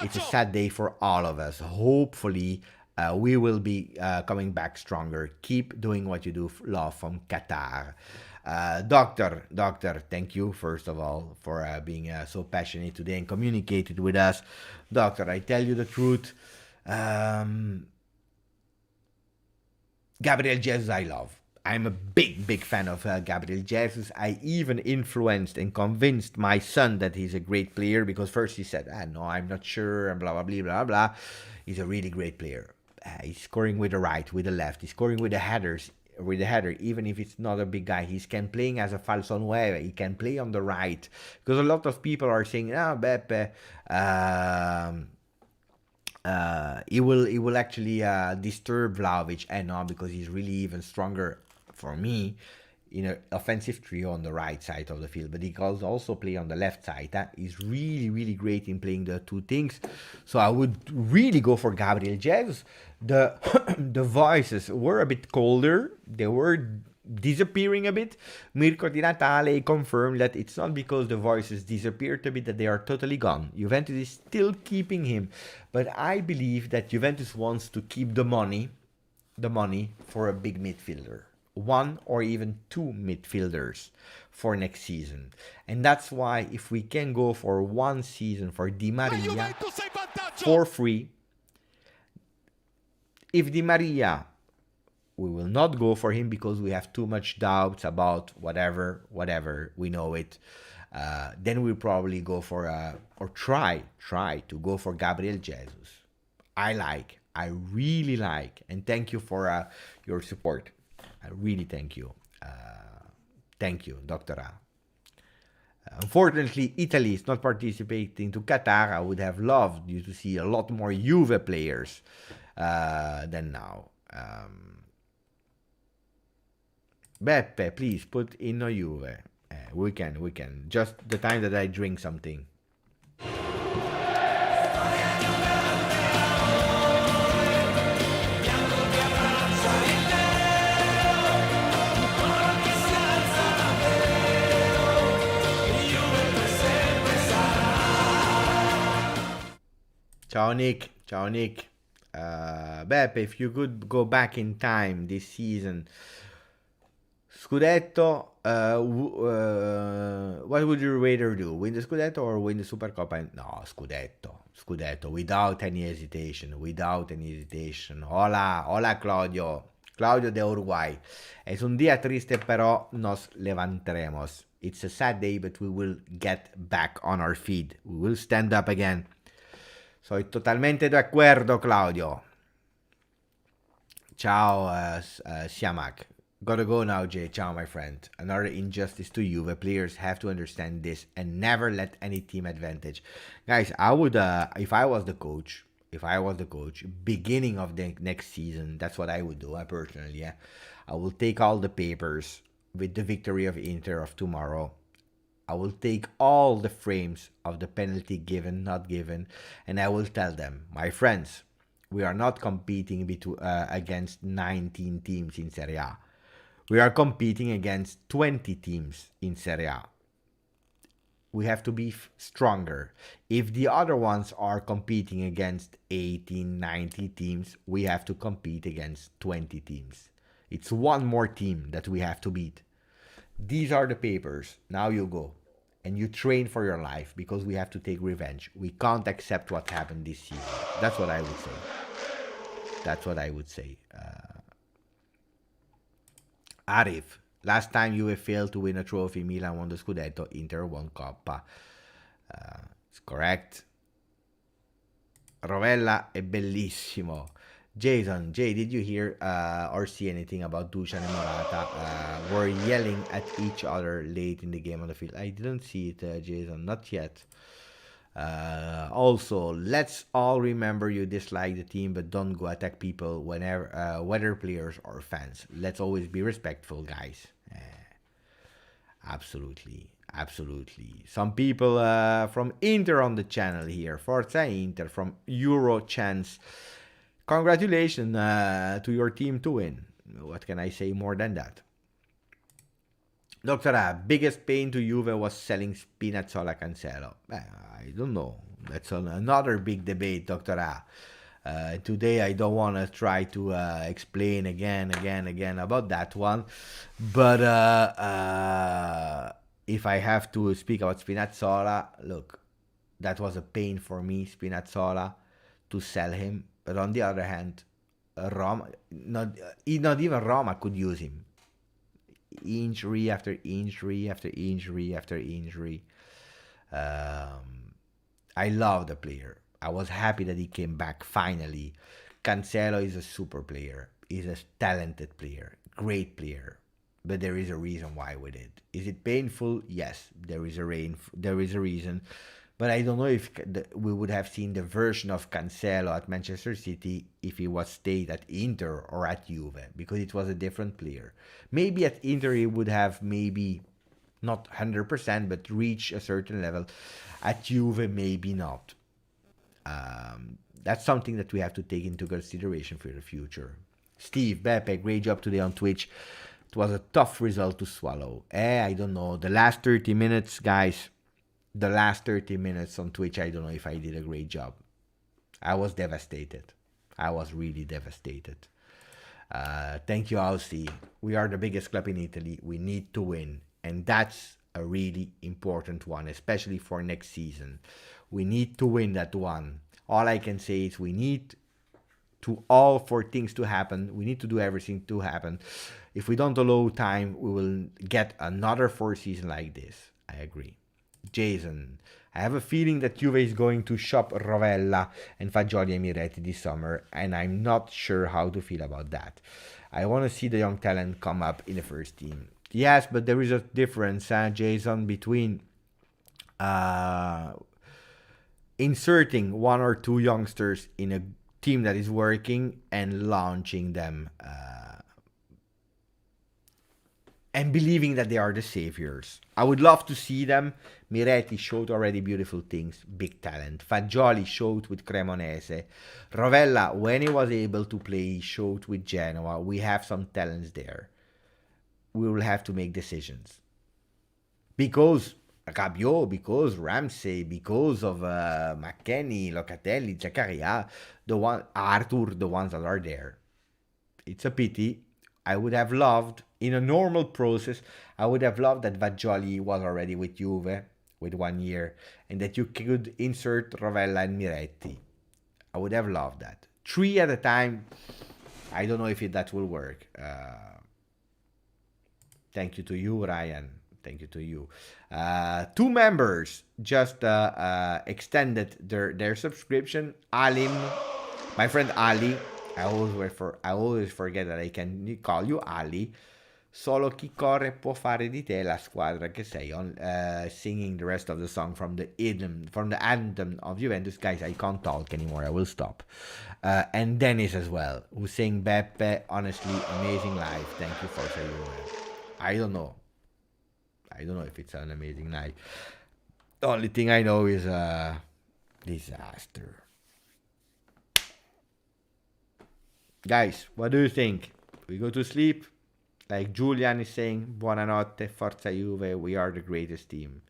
it's a sad day for all of us. Hopefully, we will be coming back stronger. Keep doing what you do, love from Qatar. Doctor, thank you, first of all, for being so passionate today and communicated with us. Doctor, I tell you the truth. Gabriel Jesus, I love. I'm a big fan of Gabriel Jesus. I even influenced and convinced my son that he's a great player, because first he said, no, I'm not sure, and blah, blah, blah, blah, blah. He's a really great player. He's scoring with the right, with the left. He's scoring with the headers. With the header, even if it's not a big guy, he can playing as a falso nueve. He can play on the right, because a lot of people are saying, Beppe, he will actually disturb Vlahovic, and no, because he's really even stronger for me in an offensive trio on the right side of the field, but he can also play on the left side. He's really great in playing the two things. So I would really go for Gabriel Jesus. The the voices were a bit colder. They were disappearing a bit. Mirko Di Natale confirmed that it's not because the voices disappeared a bit that they are totally gone. Juventus is still keeping him, but I believe that Juventus wants to keep the money for a big midfielder. 1 or even 2 midfielders for next season. And that's why if we can go for 1 season for Di Maria for free, if Di Maria, we will not go for him because we have too much doubts about whatever, we know it. Then we'll probably go for or try to go for Gabriel Jesus. I really like, and thank you for your support. I really thank you. Thank you, Dr. A. Unfortunately, Italy is not participating to Qatar. I would have loved you to see a lot more Juve players than now. Beppe, please put in a Juve. We can. Just the time that I drink something. Ciao Nick. Beppe, if you could go back in time this season, Scudetto, what would you rather do? Win the Scudetto or win the Supercoppa? No, Scudetto, without any hesitation. Hola Claudio de Uruguay. Es un día triste, pero nos levantaremos. It's a sad day, but we will get back on our feet. We will stand up again. Soy totalmente de acuerdo, Claudio. Ciao, Siamak. Gotta go now, Jay. Ciao, my friend. Another injustice to Juve. Players have to understand this and never let any team advantage. Guys, I would, if I was the coach, beginning of the next season, that's what I would do, personally, yeah. I will take all the papers, with the victory of Inter of tomorrow. I will take all the frames of the penalty given, not given, and I will tell them, my friends, we are not competing against 19 teams in Serie A. We are competing against 20 teams in Serie A. We have to be stronger. If the other ones are competing against 18, 19 teams, we have to compete against 20 teams. It's one more team that we have to beat. These are the papers. Now you go. And you train for your life, because we have to take revenge. We can't accept what happened this season. That's what I would say. That's what I would say. Arif, last time Juve failed to win a trophy, Milan won the Scudetto, Inter won Coppa. It's correct. Rovella è bellissimo. Jason, Jay, did you hear or see anything about Dusan and Morata were yelling at each other late in the game on the field? I didn't see it, Jason, not yet. Also, let's all remember you dislike the team, but don't go attack people whenever, whether players or fans. Let's always be respectful, guys. Absolutely, absolutely. Some people from Inter on the channel here. Forza Inter from Euro Chance. Congratulations to your team to win. What can I say more than that? Dr. A, biggest pain to Juve was selling Spinazzola Cancelo. I don't know. That's another big debate, Dr. A. Today I don't want to try to explain again about that one. But if I have to speak about Spinazzola, look, that was a pain for me, Spinazzola, to sell him. But on the other hand, Roma, not even Roma could use him. Injury after injury after injury after injury. I love the player. I was happy that he came back finally. Cancelo is a super player. He's a talented player. Great player. But there is a reason why we did. Is it painful? Yes, there is a reason. But I don't know if we would have seen the version of Cancelo at Manchester City if he was stayed at Inter or at Juve, because it was a different player. Maybe at Inter he would have maybe not 100%, but reach a certain level. At Juve, maybe not. That's something that we have to take into consideration for the future. Steve, Beppe, great job today on Twitch. It was a tough result to swallow. I don't know. The last 30 minutes, guys. The last 30 minutes on Twitch, I don't know if I did a great job. I was devastated. I was really devastated. Thank you, Alcy. We are the biggest club in Italy. We need to win. And that's a really important one, especially for next season. We need to win that one. All I can say is we need for things to happen. We need to do everything to happen. If we don't allow time, we will get another 4 seasons like this. I agree. Jason, I have a feeling that Juve is going to shop Rovella and Fagioli and Miretti this summer, and I'm not sure how to feel about that. I want to see the young talent come up in the first team. Yes, but there is a difference, Jason, between inserting 1 or 2 youngsters in a team that is working and launching them and believing that they are the saviors. I would love to see them. Miretti showed already beautiful things, big talent. Fagioli showed with Cremonese. Rovella, when he was able to play, showed with Genoa. We have some talents there. We will have to make decisions. Because Rabiot, because Ramsey, because of McKennie, Locatelli, Zakaria, Arthur, the ones that are there. It's a pity. I would have loved, in a normal process, I would have loved that Fagioli was already with Juve with 1 year and that you could insert Rovella and Miretti. I would have loved that. 3 at a time, I don't know if that will work. Thank you to you, Ryan. Thank you to you. 2 members just extended their subscription. Alim, my friend Ali. I always forget that I can call you Ali. Solo chi corre può fare di te la squadra che sei. Singing the rest of the song from the anthem of Juventus. Guys, I can't talk anymore. I will stop. And Dennis as well, who sang Beppe. Honestly, amazing live. Thank you for saying that. I don't know. I don't know if it's an amazing night. The only thing I know is disaster. Guys, what do you think? We go to sleep? Like Julian is saying, buonanotte, forza Juve, we are the greatest team.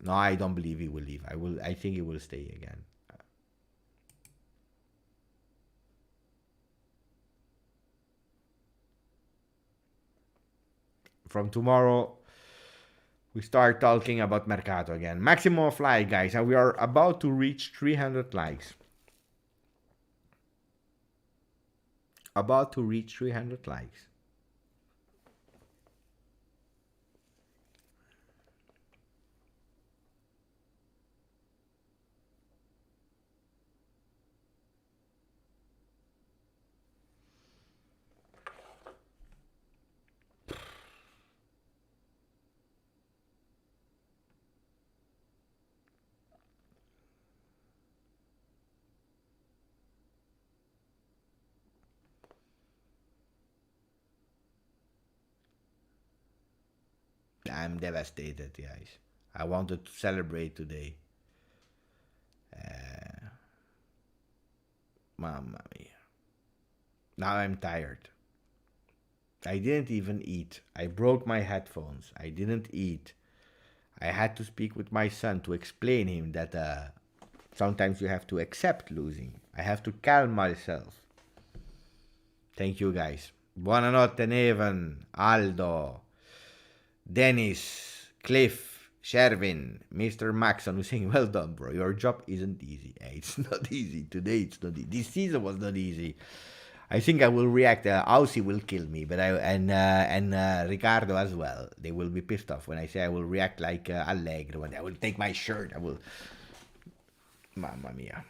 No, I don't believe he will leave. I think he will stay again. From tomorrow, we start talking about Mercato again. Maximum of likes, guys, and we are about to reach 300 likes. About to reach 300 likes. I'm devastated, guys. I wanted to celebrate today. Mamma mia. Now I'm tired. I didn't even eat. I broke my headphones. I didn't eat. I had to speak with my son to explain him that sometimes you have to accept losing. I have to calm myself. Thank you, guys. Buonanotte, Neven, Aldo, Dennis, Cliff, Shervin, Mr. Maxon, who's saying, well done, bro. Your job isn't easy. It's not easy. Today it's not easy. This season was not easy. I think I will react. Aussie will kill me, but and Ricardo as well. They will be pissed off when I say I will react like Allegri. When I will take my shirt, I will. Mamma mia.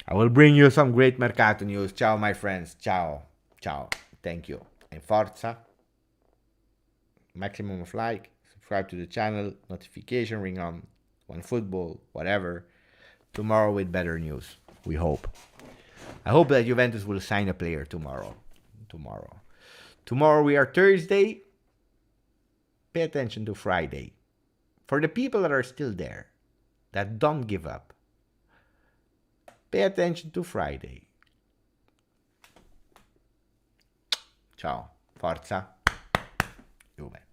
I will bring you some great Mercato news. Ciao, my friends. Ciao. Ciao. Thank you. And forza. Maximum of like. Subscribe to the channel. Notification ring on. OneFootball. Whatever. Tomorrow with better news. We hope. I hope that Juventus will sign a player tomorrow. Tomorrow we are Thursday. Pay attention to Friday. For the people that are still there, that don't give up, pay attention to Friday. Ciao. Forza. Juve.